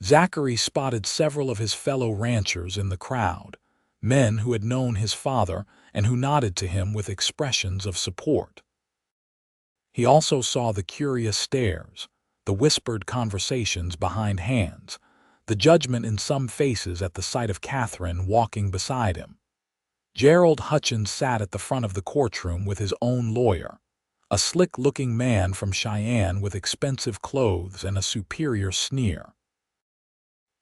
Zachary spotted several of his fellow ranchers in the crowd, men who had known his father and who nodded to him with expressions of support. He also saw the curious stares, the whispered conversations behind hands, the judgment in some faces at the sight of Katherine walking beside him. Gerald Hutchins sat at the front of the courtroom with his own lawyer, a slick-looking man from Cheyenne with expensive clothes and a superior sneer.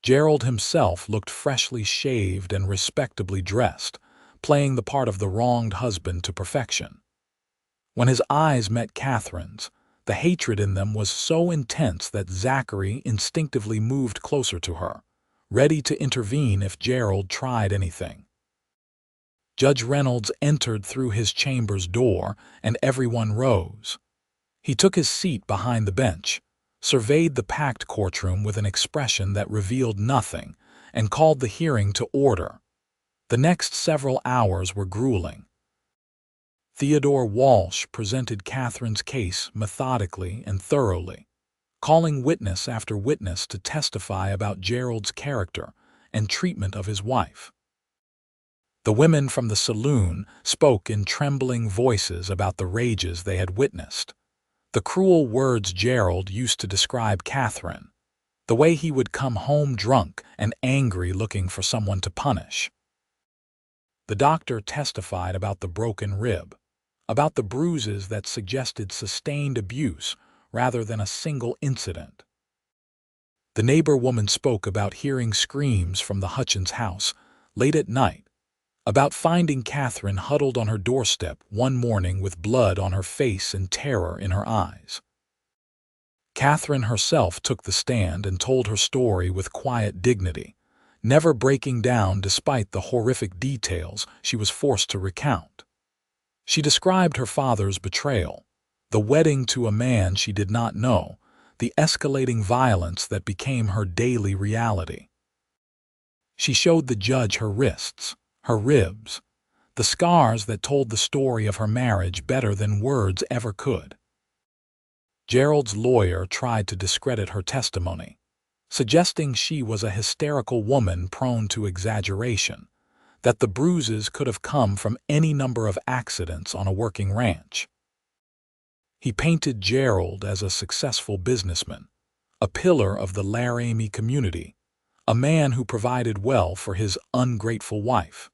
Gerald himself looked freshly shaved and respectably dressed, playing the part of the wronged husband to perfection. When his eyes met Katherine's, the hatred in them was so intense that Zachary instinctively moved closer to her, ready to intervene if Gerald tried anything. Judge Reynolds entered through his chamber's door, and everyone rose. He took his seat behind the bench, surveyed the packed courtroom with an expression that revealed nothing, and called the hearing to order. The next several hours were grueling. Theodore Walsh presented Katherine's case methodically and thoroughly, calling witness after witness to testify about Gerald's character and treatment of his wife. The women from the saloon spoke in trembling voices about the rages they had witnessed, the cruel words Gerald used to describe Katherine, the way he would come home drunk and angry looking for someone to punish. The doctor testified about the broken rib, about the bruises that suggested sustained abuse rather than a single incident. The neighbor woman spoke about hearing screams from the Hutchins house late at night, about finding Katherine huddled on her doorstep one morning with blood on her face and terror in her eyes. Katherine herself took the stand and told her story with quiet dignity, never breaking down despite the horrific details she was forced to recount. She described her father's betrayal, the wedding to a man she did not know, the escalating violence that became her daily reality. She showed the judge her wrists, her ribs, the scars that told the story of her marriage better than words ever could. Gerald's lawyer tried to discredit her testimony, suggesting she was a hysterical woman prone to exaggeration, that the bruises could have come from any number of accidents on a working ranch. He painted Gerald as a successful businessman, a pillar of the Laramie community, a man who provided well for his ungrateful wife.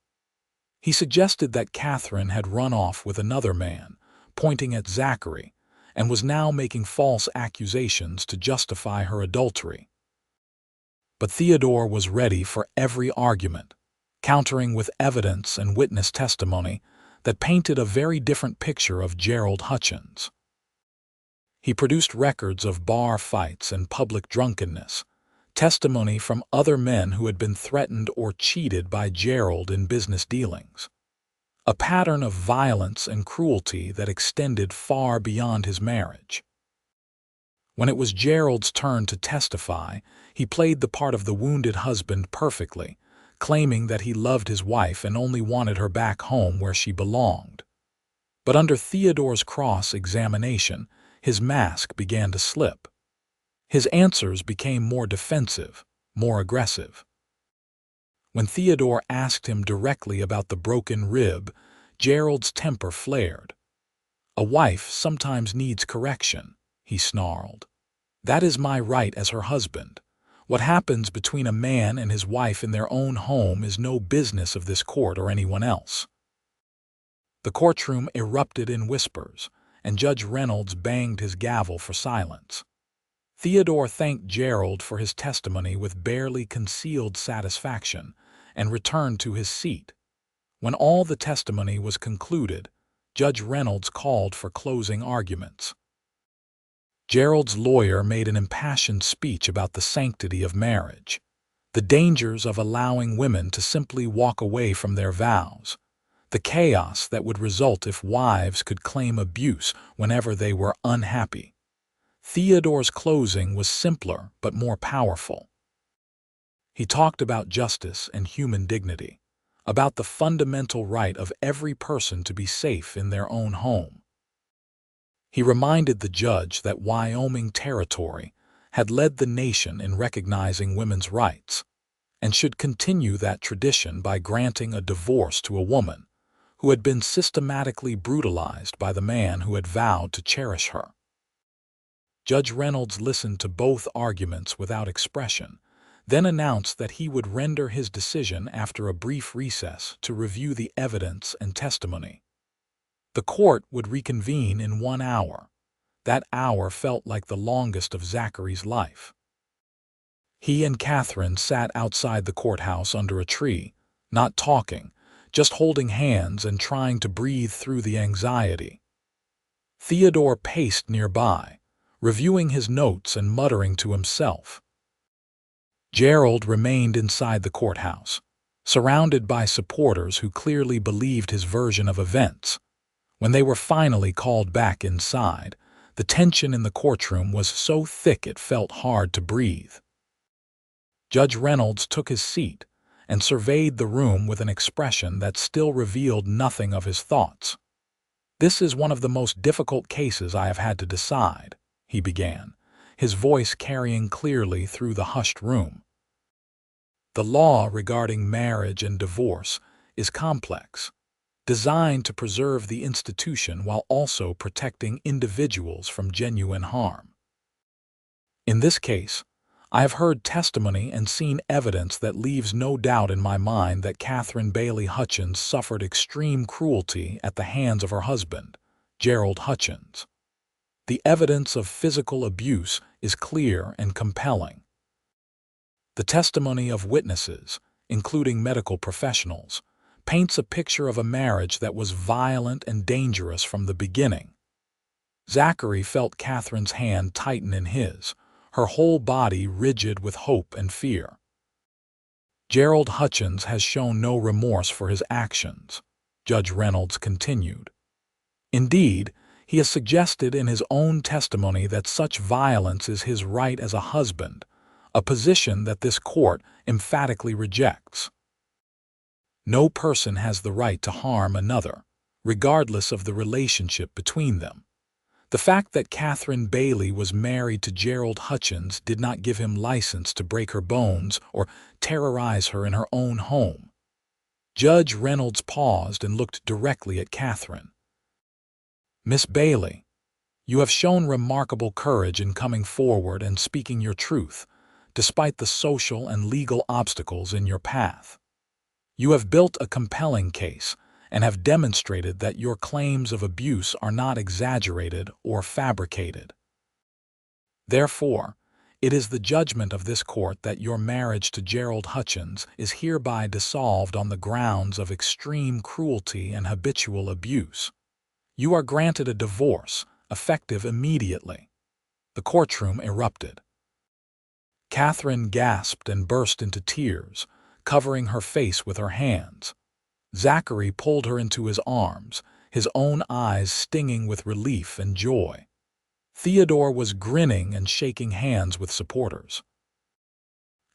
He suggested that Katherine had run off with another man, pointing at Zachary, and was now making false accusations to justify her adultery. But Theodore was ready for every argument, countering with evidence and witness testimony that painted a very different picture of Gerald Hutchins. He produced records of bar fights and public drunkenness, testimony from other men who had been threatened or cheated by Gerald in business dealings, a pattern of violence and cruelty that extended far beyond his marriage. When it was Gerald's turn to testify, he played the part of the wounded husband perfectly, claiming that he loved his wife and only wanted her back home where she belonged. But under Theodore's cross-examination, his mask began to slip. His answers became more defensive, more aggressive. When Theodore asked him directly about the broken rib, Gerald's temper flared. "A wife sometimes needs correction," he snarled. "That is my right as her husband. What happens between a man and his wife in their own home is no business of this court or anyone else." The courtroom erupted in whispers, and Judge Reynolds banged his gavel for silence. Theodore thanked Gerald for his testimony with barely concealed satisfaction and returned to his seat. When all the testimony was concluded, Judge Reynolds called for closing arguments. Gerald's lawyer made an impassioned speech about the sanctity of marriage, the dangers of allowing women to simply walk away from their vows, the chaos that would result if wives could claim abuse whenever they were unhappy. Theodore's closing was simpler but more powerful. He talked about justice and human dignity, about the fundamental right of every person to be safe in their own home. He reminded the judge that Wyoming territory had led the nation in recognizing women's rights and should continue that tradition by granting a divorce to a woman who had been systematically brutalized by the man who had vowed to cherish her. Judge Reynolds listened to both arguments without expression, then announced that he would render his decision after a brief recess to review the evidence and testimony. The court would reconvene in 1 hour. That hour felt like the longest of Zachary's life. He and Katherine sat outside the courthouse under a tree, not talking, just holding hands and trying to breathe through the anxiety. Theodore paced nearby, reviewing his notes and muttering to himself. Gerald remained inside the courthouse, surrounded by supporters who clearly believed his version of events. When they were finally called back inside, the tension in the courtroom was so thick it felt hard to breathe. Judge Reynolds took his seat and surveyed the room with an expression that still revealed nothing of his thoughts. "This is one of the most difficult cases I have had to decide," he began, his voice carrying clearly through the hushed room. "The law regarding marriage and divorce is complex, designed to preserve the institution while also protecting individuals from genuine harm. In this case, I have heard testimony and seen evidence that leaves no doubt in my mind that Katherine Bailey Hutchins suffered extreme cruelty at the hands of her husband, Gerald Hutchins. The evidence of physical abuse is clear and compelling. The testimony of witnesses, including medical professionals, paints a picture of a marriage that was violent and dangerous from the beginning. Zachary felt Katherine's hand tighten in his, her whole body rigid with hope and fear. Gerald Hutchins has shown no remorse for his actions, Judge Reynolds continued. Indeed, he has suggested in his own testimony that such violence is his right as a husband, a position that this court emphatically rejects. No person has the right to harm another, regardless of the relationship between them. The fact that Katherine Bailey was married to Gerald Hutchins did not give him license to break her bones or terrorize her in her own home. Judge Reynolds paused and looked directly at Katherine. "Miss Bailey, you have shown remarkable courage in coming forward and speaking your truth, despite the social and legal obstacles in your path. You have built a compelling case and have demonstrated that your claims of abuse are not exaggerated or fabricated. Therefore, it is the judgment of this court that your marriage to Gerald Hutchins is hereby dissolved on the grounds of extreme cruelty and habitual abuse. You are granted a divorce, effective immediately." The courtroom erupted. Katherine gasped and burst into tears, covering her face with her hands. Zachary pulled her into his arms, his own eyes stinging with relief and joy. Theodore was grinning and shaking hands with supporters.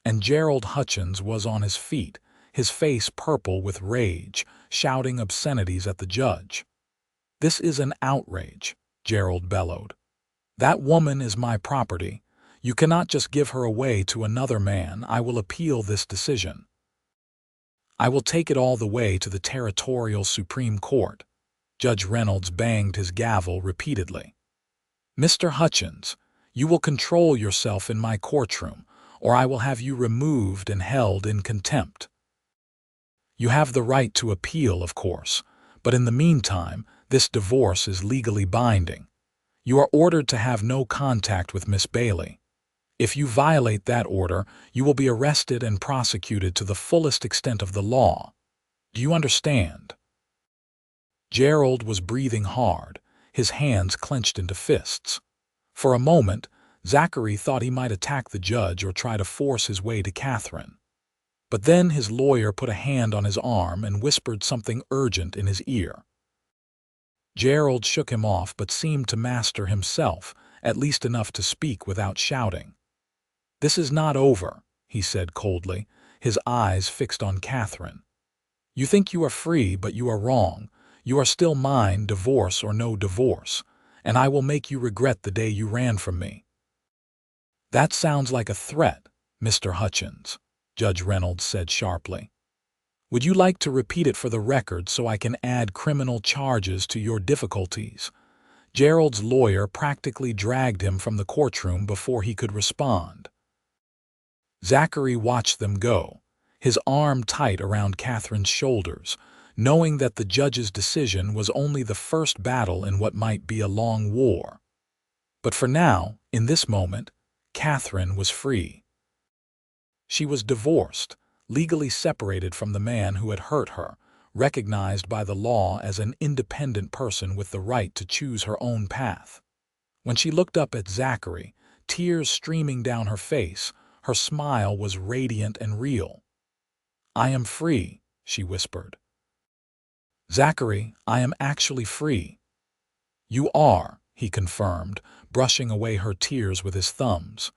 And Gerald Hutchins was on his feet, his face purple with rage, shouting obscenities at the judge. "This is an outrage," Gerald bellowed. "That woman is my property. You cannot just give her away to another man. I will appeal this decision. I will take it all the way to the Territorial Supreme Court." Judge Reynolds banged his gavel repeatedly. "Mr. Hutchins, you will control yourself in my courtroom, or I will have you removed and held in contempt. You have the right to appeal, of course, But in the meantime, this divorce is legally binding. You are ordered to have no contact with Miss Bailey. If you violate that order, you will be arrested and prosecuted to the fullest extent of the law. Do you understand?" Gerald was breathing hard, his hands clenched into fists. For a moment, Zachary thought he might attack the judge or try to force his way to Katherine. But then his lawyer put a hand on his arm and whispered something urgent in his ear. Gerald shook him off but seemed to master himself, at least enough to speak without shouting. "This is not over," he said coldly, his eyes fixed on Katherine. "You think you are free, but you are wrong. You are still mine, divorce or no divorce, and I will make you regret the day you ran from me." "That sounds like a threat, Mr. Hutchins," Judge Reynolds said sharply. "Would you like to repeat it for the record so I can add criminal charges to your difficulties?" Gerald's lawyer practically dragged him from the courtroom before he could respond. Zachary watched them go, his arm tight around Katherine's shoulders, knowing that the judge's decision was only the first battle in what might be a long war. But for now, in this moment, Katherine was free. She was divorced, legally separated from the man who had hurt her, recognized by the law as an independent person with the right to choose her own path. When she looked up at Zachary, tears streaming down her face, her smile was radiant and real. "I am free," she whispered. "Zachary, I am actually free." "You are," he confirmed, brushing away her tears with his thumbs.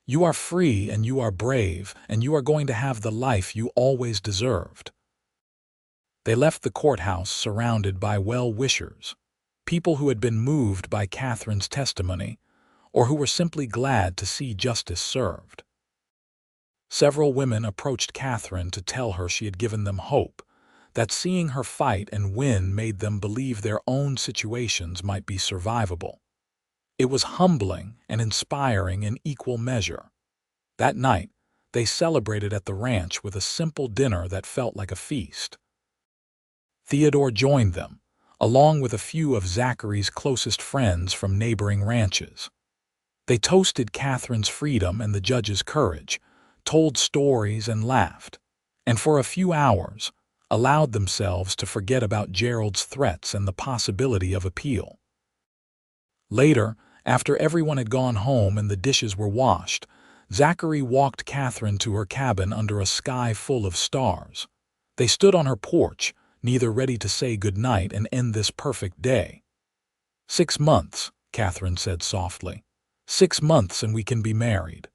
"You are free and you are brave, and you are going to have the life you always deserved." They left the courthouse surrounded by well-wishers, people who had been moved by Katherine's testimony, or who were simply glad to see justice served. Several women approached Katherine to tell her she had given them hope, that seeing her fight and win made them believe their own situations might be survivable. It was humbling and inspiring in equal measure. That night, they celebrated at the ranch with a simple dinner that felt like a feast. Theodore joined them, along with a few of Zachary's closest friends from neighboring ranches. They toasted Katherine's freedom and the judge's courage, told stories and laughed, and for a few hours, allowed themselves to forget about Gerald's threats and the possibility of appeal. Later, after everyone had gone home and the dishes were washed, Zachary walked Katherine to her cabin under a sky full of stars. They stood on her porch, neither ready to say goodnight and end this perfect day. "6 months, Katherine said softly. 6 months and we can be married."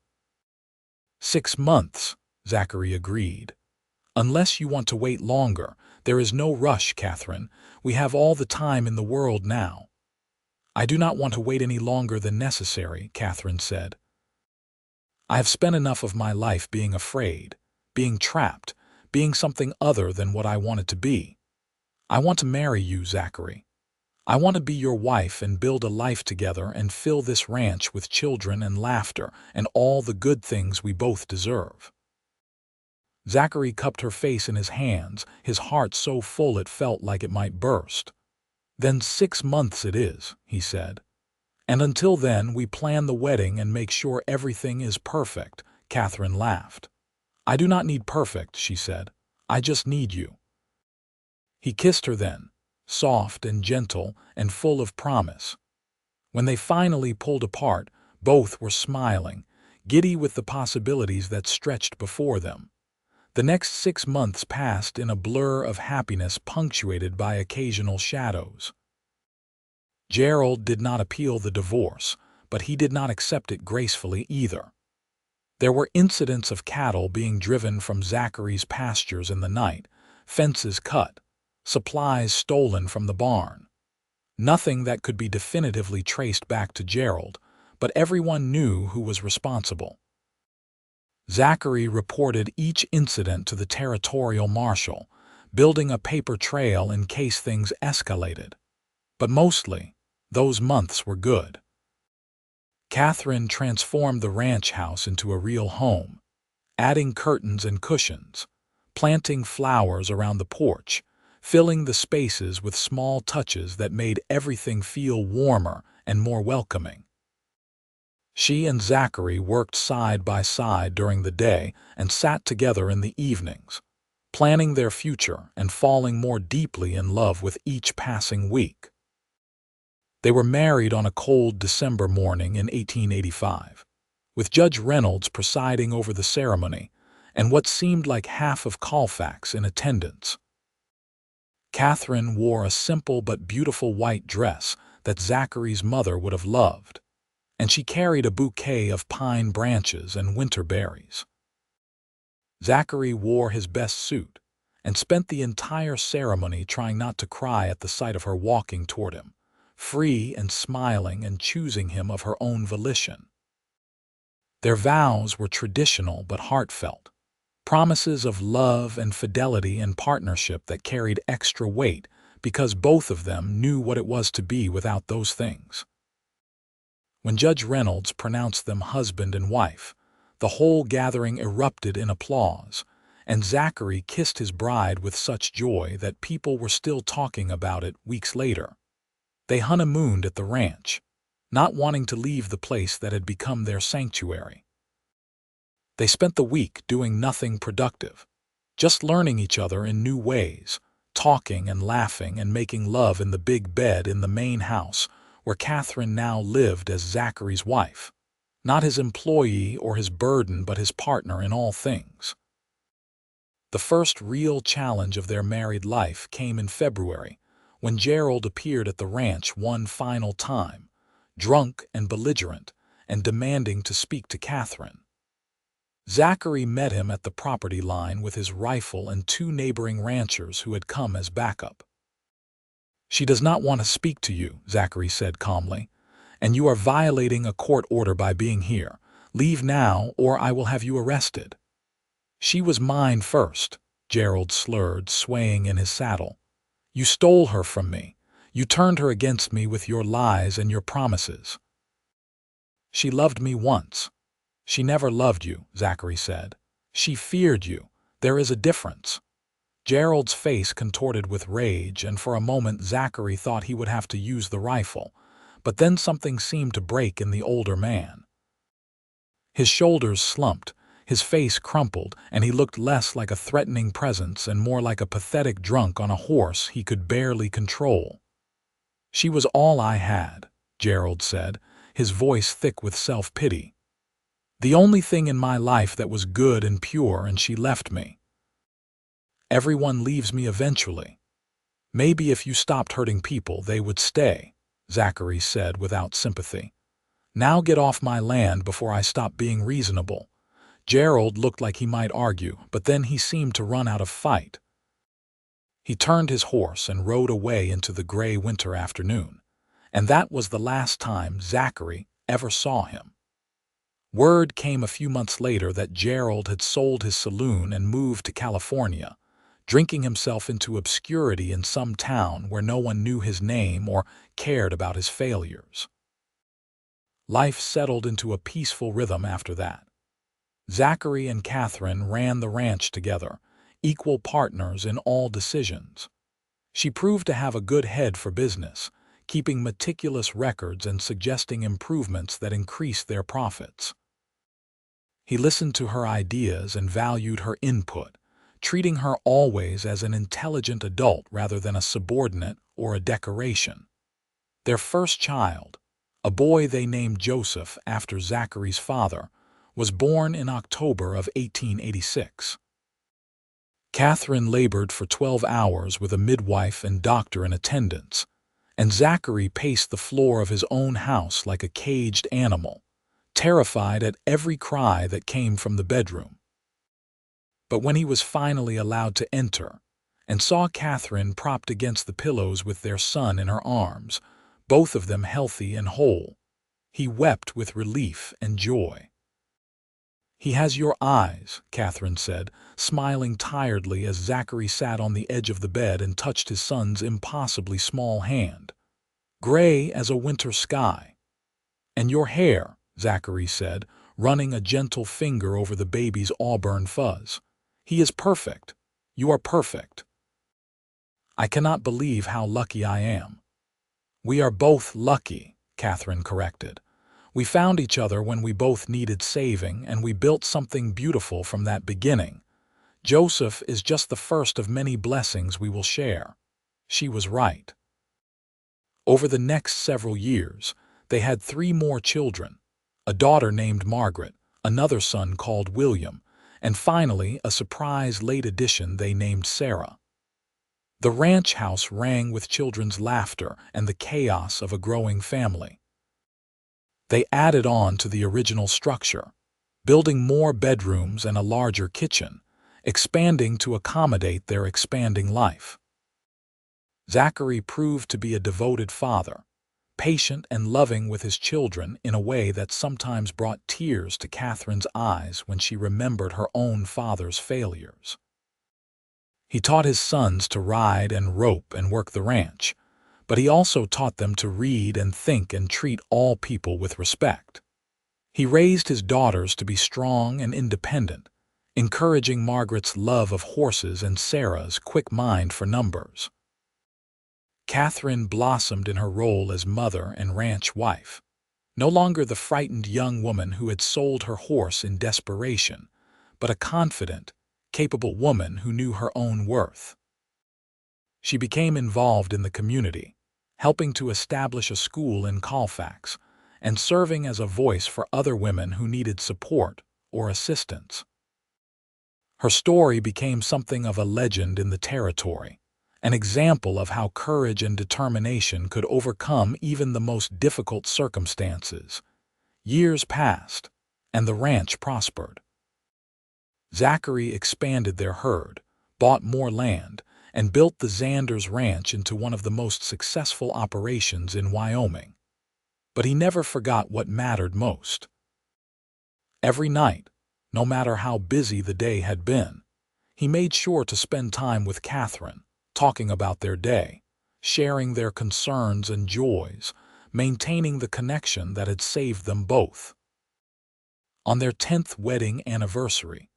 "6 months," Zachary agreed. "Unless you want to wait longer, there is no rush, Katherine. We have all the time in the world now." "I do not want to wait any longer than necessary," Katherine said. "I have spent enough of my life being afraid, being trapped, being something other than what I wanted to be. I want to marry you, Zachary. I want to be your wife and build a life together and fill this ranch with children and laughter and all the good things we both deserve." Zachary cupped her face in his hands, his heart so full it felt like it might burst. "Then 6 months it is," he said. "And until then we plan the wedding and make sure everything is perfect," Katherine laughed. "I do not need perfect," she said. "I just need you." He kissed her then, soft and gentle and full of promise. When they finally pulled apart, both were smiling, giddy with the possibilities that stretched before them. The next 6 months passed in a blur of happiness punctuated by occasional shadows. Gerald did not appeal the divorce, but he did not accept it gracefully either. There were incidents of cattle being driven from Zachary's pastures in the night, fences cut, supplies stolen from the barn. Nothing that could be definitively traced back to Gerald, but everyone knew who was responsible. Zachary reported each incident to the territorial marshal, building a paper trail in case things escalated. But mostly, those months were good. Katherine transformed the ranch house into a real home, adding curtains and cushions, planting flowers around the porch, filling the spaces with small touches that made everything feel warmer and more welcoming. She and Zachary worked side by side during the day and sat together in the evenings, planning their future and falling more deeply in love with each passing week. They were married on a cold December morning in 1885, with Judge Reynolds presiding over the ceremony and what seemed like half of Colfax in attendance. Katherine wore a simple but beautiful white dress that Zachary's mother would have loved, and she carried a bouquet of pine branches and winter berries. Zachary wore his best suit and spent the entire ceremony trying not to cry at the sight of her walking toward him, free and smiling and choosing him of her own volition. Their vows were traditional but heartfelt, promises of love and fidelity and partnership that carried extra weight because both of them knew what it was to be without those things. When Judge Reynolds pronounced them husband and wife, the whole gathering erupted in applause, and Zachary kissed his bride with such joy that people were still talking about it weeks later. They honeymooned at the ranch, not wanting to leave the place that had become their sanctuary. They spent the week doing nothing productive, just learning each other in new ways, talking and laughing and making love in the big bed in the main house, where Katherine now lived as Zachary's wife, not his employee or his burden but his partner in all things. The first real challenge of their married life came in February, when Gerald appeared at the ranch one final time, drunk and belligerent, and demanding to speak to Katherine. Zachary met him at the property line with his rifle and two neighboring ranchers who had come as backup. "She does not want to speak to you," Zachary said calmly, "and you are violating a court order by being here. Leave now, or I will have you arrested." "She was mine first," Gerald slurred, swaying in his saddle. "You stole her from me. You turned her against me with your lies and your promises." "She loved me once." "She never loved you," Zachary said. "She feared you. There is a difference." Gerald's face contorted with rage, and for a moment Zachary thought he would have to use the rifle, but then something seemed to break in the older man. His shoulders slumped, his face crumpled, and he looked less like a threatening presence and more like a pathetic drunk on a horse he could barely control. "She was all I had," Gerald said, his voice thick with self-pity. "The only thing in my life that was good and pure, and she left me. Everyone leaves me eventually. Maybe if you stopped hurting people, they would stay," Zachary said without sympathy. "Now get off my land before I stop being reasonable." Gerald looked like he might argue, but then he seemed to run out of fight. He turned his horse and rode away into the gray winter afternoon, and that was the last time Zachary ever saw him. Word came a few months later that Gerald had sold his saloon and moved to California, drinking himself into obscurity in some town where no one knew his name or cared about his failures. Life settled into a peaceful rhythm after that. Zachary and Katherine ran the ranch together, equal partners in all decisions. She proved to have a good head for business, keeping meticulous records and suggesting improvements that increased their profits. He listened to her ideas and valued her input, treating her always as an intelligent adult rather than a subordinate or a decoration. Their first child, a boy they named Joseph after Zachary's father, was born in October of 1886. Katherine labored for 12 hours with a midwife and doctor in attendance, and Zachary paced the floor of his own house like a caged animal, terrified at every cry that came from the bedroom. But when he was finally allowed to enter and saw Katherine propped against the pillows with their son in her arms, both of them healthy and whole, he wept with relief and joy. "He has your eyes," Katherine said, smiling tiredly as Zachary sat on the edge of the bed and touched his son's impossibly small hand. "Gray as a winter sky." "And your hair," Zachary said, running a gentle finger over the baby's auburn fuzz. "He is perfect. You are perfect." I cannot believe how lucky I am." "We are both lucky," Katherine corrected. "We found each other when we both needed saving, and we built something beautiful from that beginning. Joseph is just the first of many blessings we will share." She was right. Over the next several years, they had 3 more children: a daughter named Margaret, another son called William, and finally a surprise late addition they named Sarah. The ranch house rang with children's laughter and the chaos of a growing family. They added on to the original structure, building more bedrooms and a larger kitchen, expanding to accommodate their expanding life. Zachary proved to be a devoted father, patient and loving with his children in a way that sometimes brought tears to Katherine's eyes when she remembered her own father's failures. He taught his sons to ride and rope and work the ranch, but he also taught them to read and think and treat all people with respect. He raised his daughters to be strong and independent, encouraging Margaret's love of horses and Sarah's quick mind for numbers. Katherine blossomed in her role as mother and ranch wife, no longer the frightened young woman who had sold her horse in desperation, but a confident, capable woman who knew her own worth. She became involved in the community, helping to establish a school in Colfax, and serving as a voice for other women who needed support or assistance. Her story became something of a legend in the territory, an example of how courage and determination could overcome even the most difficult circumstances. Years passed, and the ranch prospered. Zachary expanded their herd, bought more land, and built the Xanders Ranch into one of the most successful operations in Wyoming. But he never forgot what mattered most. Every night, no matter how busy the day had been, he made sure to spend time with Katherine, talking about their day, sharing their concerns and joys, maintaining the connection that had saved them both. On their 10th wedding anniversary,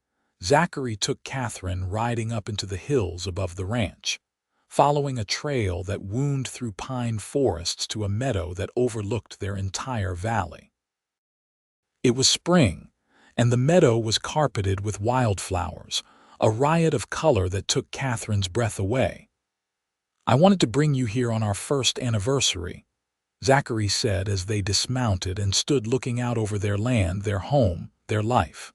Zachary took Katherine riding up into the hills above the ranch, following a trail that wound through pine forests to a meadow that overlooked their entire valley. It was spring, and the meadow was carpeted with wildflowers, a riot of color that took Katherine's breath away. "I wanted to bring you here on our first anniversary," Zachary said as they dismounted and stood looking out over their land, their home, their life.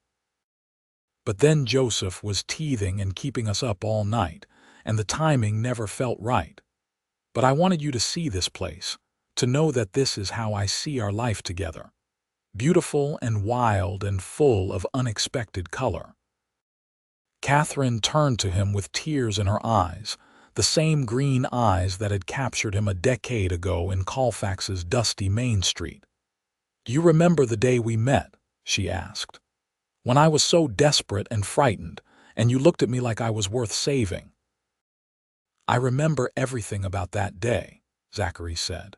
"But then Joseph was teething and keeping us up all night, and the timing never felt right. But I wanted you to see this place, to know that this is how I see our life together. Beautiful and wild and full of unexpected color." Katherine turned to him with tears in her eyes, the same green eyes that had captured him a decade ago in Colfax's dusty Main Street. "Do you remember the day we met?" she asked. "When I was so desperate and frightened, and you looked at me like I was worth saving." "I remember everything about that day," Zachary said.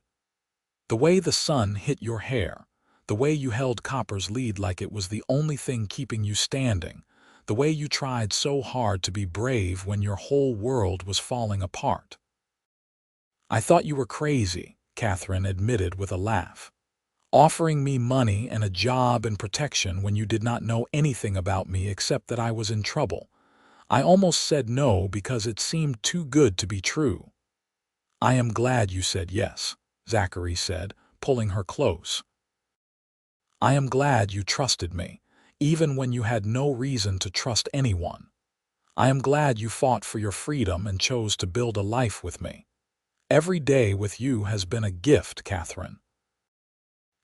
"The way the sun hit your hair, the way you held Copper's lead like it was the only thing keeping you standing, the way you tried so hard to be brave when your whole world was falling apart." "I thought you were crazy," Katherine admitted with a laugh. "Offering me money and a job and protection when you did not know anything about me except that I was in trouble. I almost said no because it seemed too good to be true." "I am glad you said yes," Zachary said, pulling her close. "I am glad you trusted me, even when you had no reason to trust anyone. I am glad you fought for your freedom and chose to build a life with me. Every day with you has been a gift, Katherine.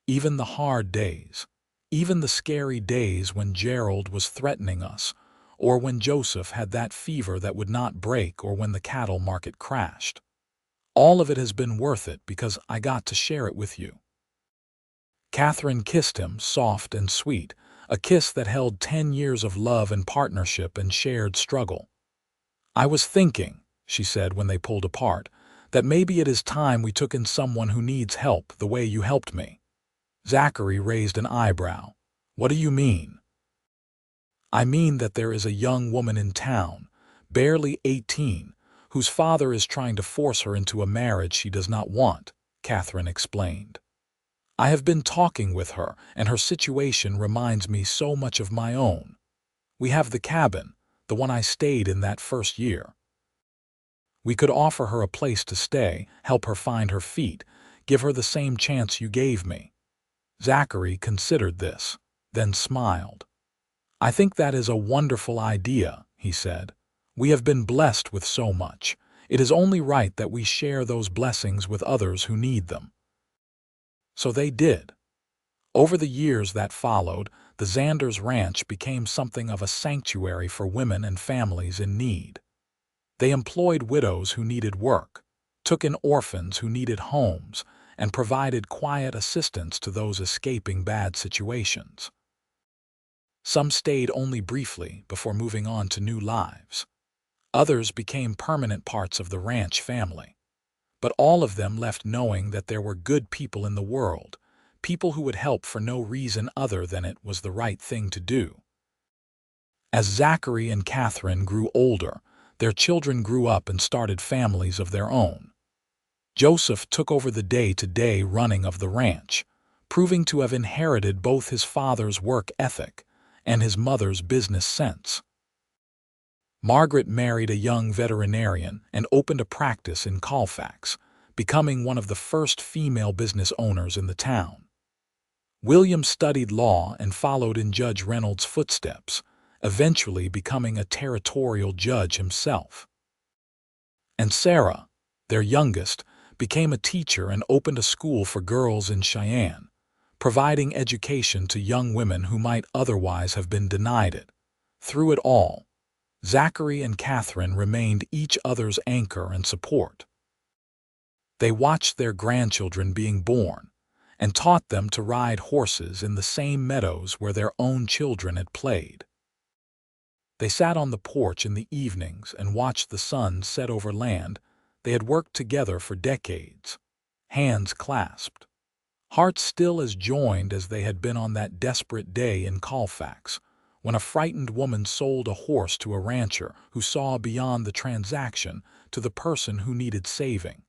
Even the hard days, even the scary days when Gerald was threatening us, or when Joseph had that fever that would not break, or when the cattle market crashed. All of it has been worth it because I got to share it with you." Katherine kissed him, soft and sweet, a kiss that held 10 years of love and partnership and shared struggle. "I was thinking," she said when they pulled apart, "that maybe it is time we took in someone who needs help the way you helped me." Zachary raised an eyebrow. "What do you mean?" "I mean that there is a young woman in town, barely 18, whose father is trying to force her into a marriage she does not want," Katherine explained. "I have been talking with her, and her situation reminds me so much of my own. We have the cabin, the one I stayed in that first year. We could offer her a place to stay, help her find her feet, give her the same chance you gave me." Zachary considered this, then smiled. "I think that is a wonderful idea," he said. "We have been blessed with so much. It is only right that we share those blessings with others who need them." So they did. Over the years that followed, the Xanders Ranch became something of a sanctuary for women and families in need. They employed widows who needed work, took in orphans who needed homes, and provided quiet assistance to those escaping bad situations. Some stayed only briefly before moving on to new lives. Others became permanent parts of the ranch family. But all of them left knowing that there were good people in the world, people who would help for no reason other than it was the right thing to do. As Zachary and Katherine grew older, their children grew up and started families of their own. Joseph took over the day-to-day running of the ranch, proving to have inherited both his father's work ethic and his mother's business sense. Margaret married a young veterinarian and opened a practice in Colfax, becoming one of the first female business owners in the town. William studied law and followed in Judge Reynolds' footsteps, eventually becoming a territorial judge himself. And Sarah, their youngest, became a teacher and opened a school for girls in Cheyenne, providing education to young women who might otherwise have been denied it. Through it all, Zachary and Katherine remained each other's anchor and support. They watched their grandchildren being born and taught them to ride horses in the same meadows where their own children had played. They sat on the porch in the evenings and watched the sun set over land they had worked together for decades, hands clasped, hearts still as joined as they had been on that desperate day in Colfax, when a frightened woman sold a horse to a rancher who saw beyond the transaction to the person who needed saving.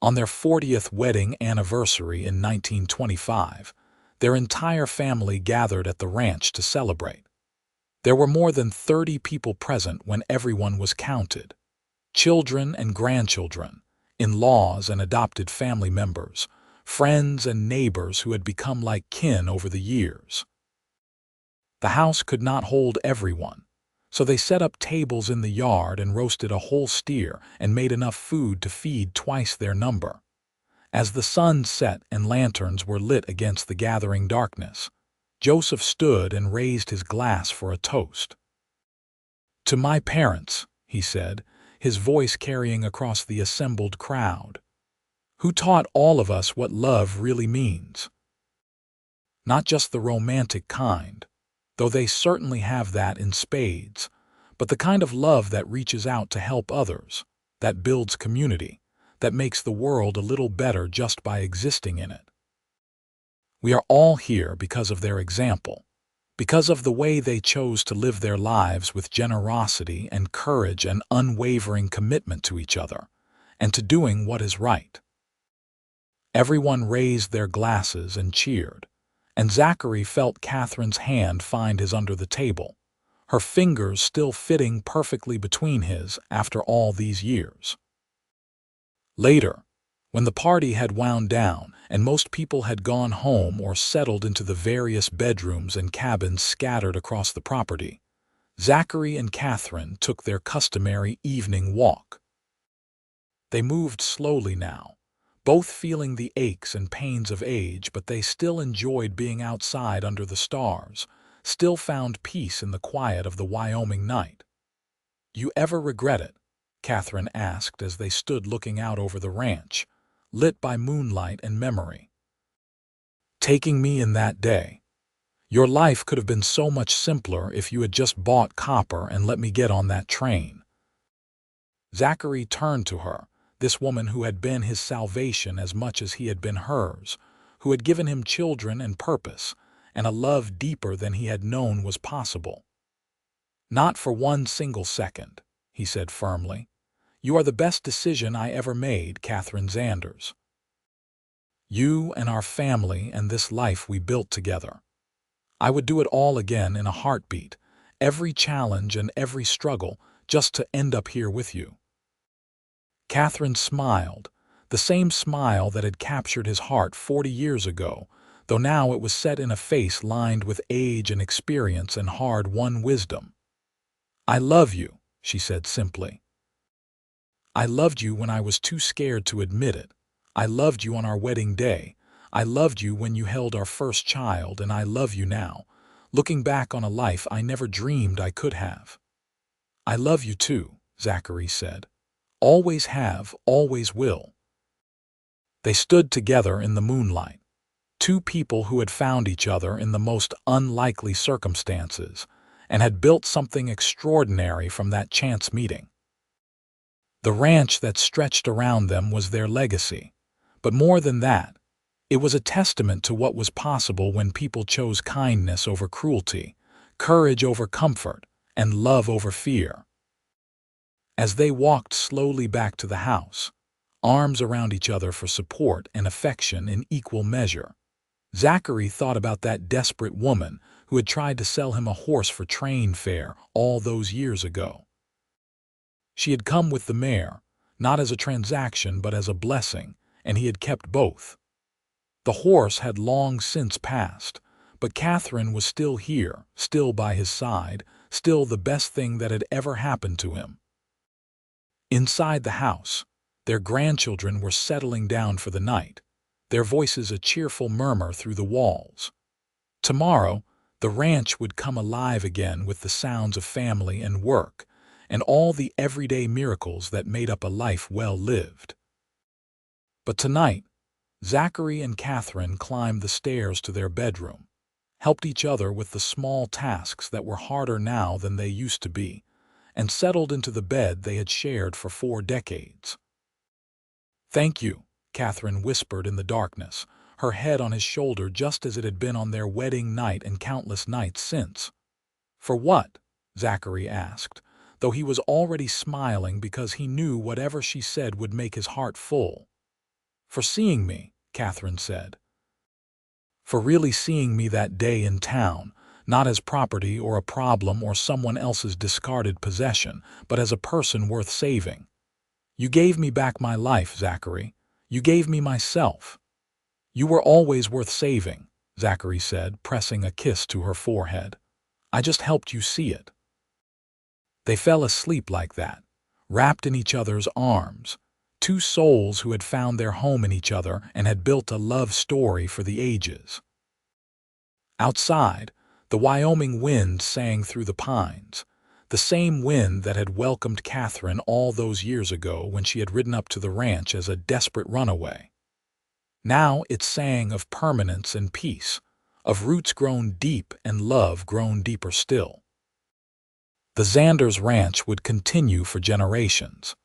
On their 40th wedding anniversary in 1925, their entire family gathered at the ranch to celebrate. There were more than 30 people present when everyone was counted. Children and grandchildren, in-laws and adopted family members, friends and neighbors who had become like kin over the years. The house could not hold everyone, so they set up tables in the yard and roasted a whole steer and made enough food to feed twice their number. As the sun set and lanterns were lit against the gathering darkness, Joseph stood and raised his glass for a toast. "To my parents," he said, his voice carrying across the assembled crowd, "who taught all of us what love really means. Not just the romantic kind, though they certainly have that in spades, but the kind of love that reaches out to help others, that builds community, that makes the world a little better just by existing in it. We are all here because of their example, because of the way they chose to live their lives with generosity and courage and unwavering commitment to each other, and to doing what is right." Everyone raised their glasses and cheered, and Zachary felt Katherine's hand find his under the table, her fingers still fitting perfectly between his after all these years. Later, when the party had wound down and most people had gone home or settled into the various bedrooms and cabins scattered across the property, Zachary and Katherine took their customary evening walk. They moved slowly now, both feeling the aches and pains of age, but they still enjoyed being outside under the stars, still found peace in the quiet of the Wyoming night. "You ever regret it?" Katherine asked as they stood looking out over the ranch, lit by moonlight and memory. "Taking me in that day. Your life could have been so much simpler if you had just bought copper and let me get on that train." Zachary turned to her, this woman who had been his salvation as much as he had been hers, who had given him children and purpose, and a love deeper than he had known was possible. "Not for one single second," he said firmly. You are the best decision I ever made, Katherine Xanders. You and our family and this life we built together. I would do it all again in a heartbeat, every challenge and every struggle, just to end up here with you." Katherine smiled, the same smile that had captured his heart 40 years ago, though now it was set in a face lined with age and experience and hard-won wisdom. "I love you," she said simply. "I loved you when I was too scared to admit it. I loved you on our wedding day. I loved you when you held our first child, and I love you now, looking back on a life I never dreamed I could have." "I love you too," Zachary said. "Always have, always will." They stood together in the moonlight, two people who had found each other in the most unlikely circumstances and had built something extraordinary from that chance meeting. The ranch that stretched around them was their legacy, but more than that, it was a testament to what was possible when people chose kindness over cruelty, courage over comfort, and love over fear. As they walked slowly back to the house, arms around each other for support and affection in equal measure, Zachary thought about that desperate woman who had tried to sell him a horse for train fare all those years ago. She had come with the mare, not as a transaction but as a blessing, and he had kept both. The horse had long since passed, but Katherine was still here, still by his side, still the best thing that had ever happened to him. Inside the house, their grandchildren were settling down for the night, their voices a cheerful murmur through the walls. Tomorrow, the ranch would come alive again with the sounds of family and work, and all the everyday miracles that made up a life well lived. But tonight, Zachary and Katherine climbed the stairs to their bedroom, helped each other with the small tasks that were harder now than they used to be, and settled into the bed they had shared for 4 decades. "Thank you," Katherine whispered in the darkness, her head on his shoulder just as it had been on their wedding night and countless nights since. "For what?" Zachary asked, though he was already smiling because he knew whatever she said would make his heart full. "For seeing me," Katherine said. "For really seeing me that day in town, not as property or a problem or someone else's discarded possession, but as a person worth saving. You gave me back my life, Zachary. You gave me myself." "You were always worth saving," Zachary said, pressing a kiss to her forehead. "I just helped you see it." They fell asleep like that, wrapped in each other's arms, two souls who had found their home in each other and had built a love story for the ages. Outside, the Wyoming wind sang through the pines, the same wind that had welcomed Katherine all those years ago when she had ridden up to the ranch as a desperate runaway. Now it sang of permanence and peace, of roots grown deep and love grown deeper still. The Xanders ranch would continue for generations,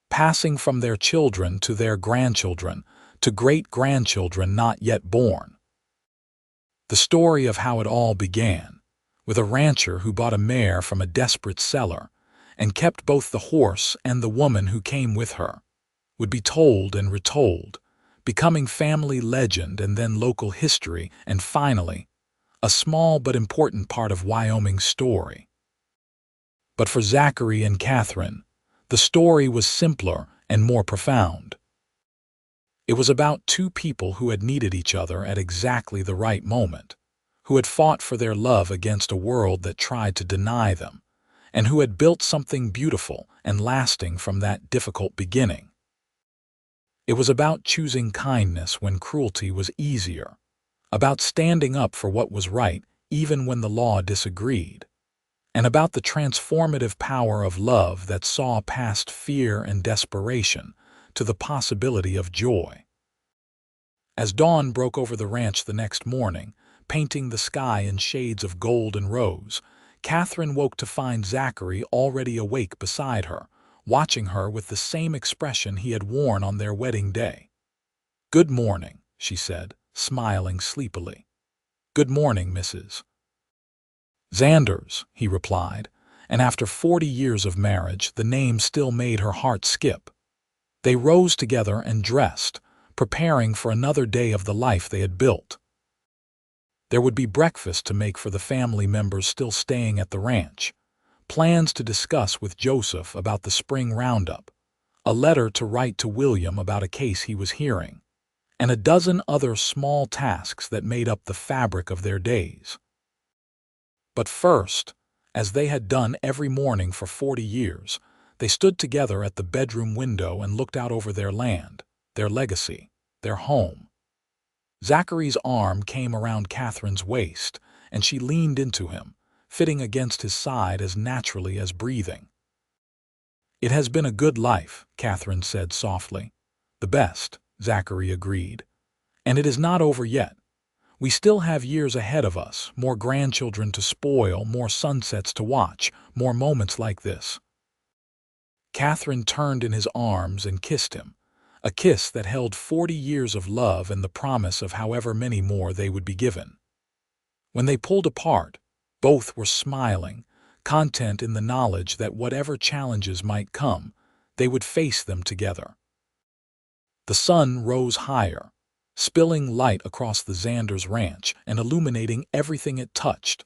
passing from their children to their grandchildren to great-grandchildren not yet born. The story of how it all began, with a rancher who bought a mare from a desperate seller and kept both the horse and the woman who came with her, would be told and retold, becoming family legend and then local history and finally, a small but important part of Wyoming's story. But for Zachary and Katherine, the story was simpler and more profound. It was about two people who had needed each other at exactly the right moment, who had fought for their love against a world that tried to deny them, and who had built something beautiful and lasting from that difficult beginning. It was about choosing kindness when cruelty was easier, about standing up for what was right even when the law disagreed, and about the transformative power of love that saw past fear and desperation to the possibility of joy. As dawn broke over the ranch the next morning, painting the sky in shades of gold and rose, Katherine woke to find Zachary already awake beside her, watching her with the same expression he had worn on their wedding day. "Good morning," she said, smiling sleepily. "Good morning, Mrs. Xanders," he replied, and after 40 years of marriage, the name still made her heart skip. They rose together and dressed, preparing for another day of the life they had built. There would be breakfast to make for the family members still staying at the ranch, plans to discuss with Joseph about the spring roundup, a letter to write to William about a case he was hearing, and a dozen other small tasks that made up the fabric of their days. But first, as they had done every morning for 40 years, they stood together at the bedroom window and looked out over their land, their legacy, their home. Zachary's arm came around Katherine's waist, and she leaned into him, fitting against his side as naturally as breathing. "It has been a good life," Katherine said softly. "The best," Zachary agreed. "And it is not over yet. We still have years ahead of us, more grandchildren to spoil, more sunsets to watch, more moments like this." Katherine turned in his arms and kissed him, a kiss that held 40 years of love and the promise of however many more they would be given. When they pulled apart, both were smiling, content in the knowledge that whatever challenges might come, they would face them together. The sun rose higher, spilling light across the Xanders ranch and illuminating everything it touched.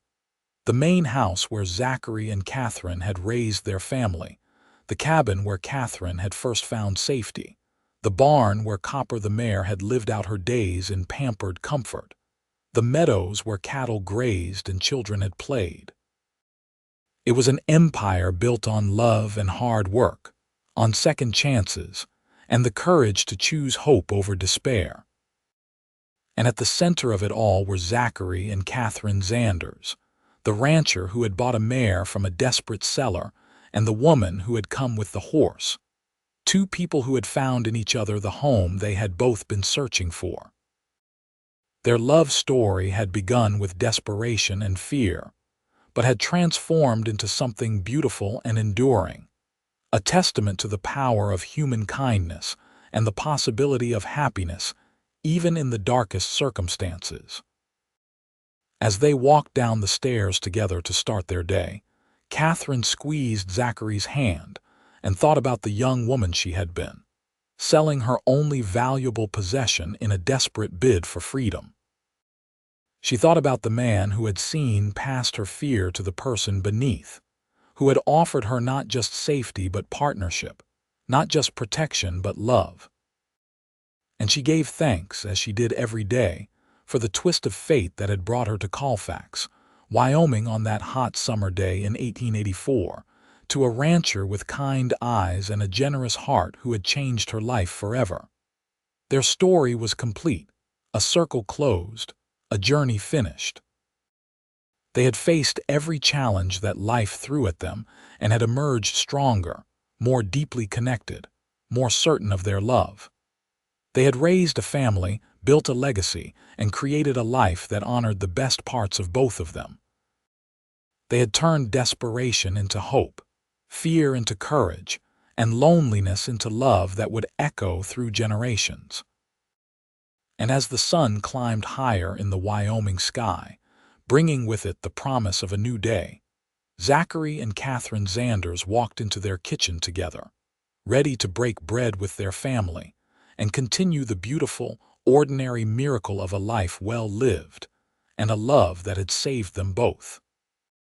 The main house where Zachary and Katherine had raised their family, the cabin where Katherine had first found safety, the barn where Copper the mare had lived out her days in pampered comfort, the meadows where cattle grazed and children had played. It was an empire built on love and hard work, on second chances, and the courage to choose hope over despair. And at the center of it all were Zachary and Katherine Xanders, the rancher who had bought a mare from a desperate seller and the woman who had come with the horse, two people who had found in each other the home they had both been searching for. Their love story had begun with desperation and fear, but had transformed into something beautiful and enduring, a testament to the power of human kindness and the possibility of happiness even in the darkest circumstances. As they walked down the stairs together to start their day, Katherine squeezed Zachary's hand and thought about the young woman she had been, selling her only valuable possession in a desperate bid for freedom. She thought about the man who had seen past her fear to the person beneath, who had offered her not just safety but partnership, not just protection but love. And she gave thanks, as she did every day, for the twist of fate that had brought her to Colfax, Wyoming on that hot summer day in 1884, to a rancher with kind eyes and a generous heart who had changed her life forever. Their story was complete, a circle closed, a journey finished. They had faced every challenge that life threw at them and had emerged stronger, more deeply connected, more certain of their love. They had raised a family, built a legacy, and created a life that honored the best parts of both of them. They had turned desperation into hope, fear into courage, and loneliness into love that would echo through generations. And as the sun climbed higher in the Wyoming sky, bringing with it the promise of a new day, Zachary and Katherine Xanders walked into their kitchen together, ready to break bread with their family and continue the beautiful, ordinary miracle of a life well lived and a love that had saved them both.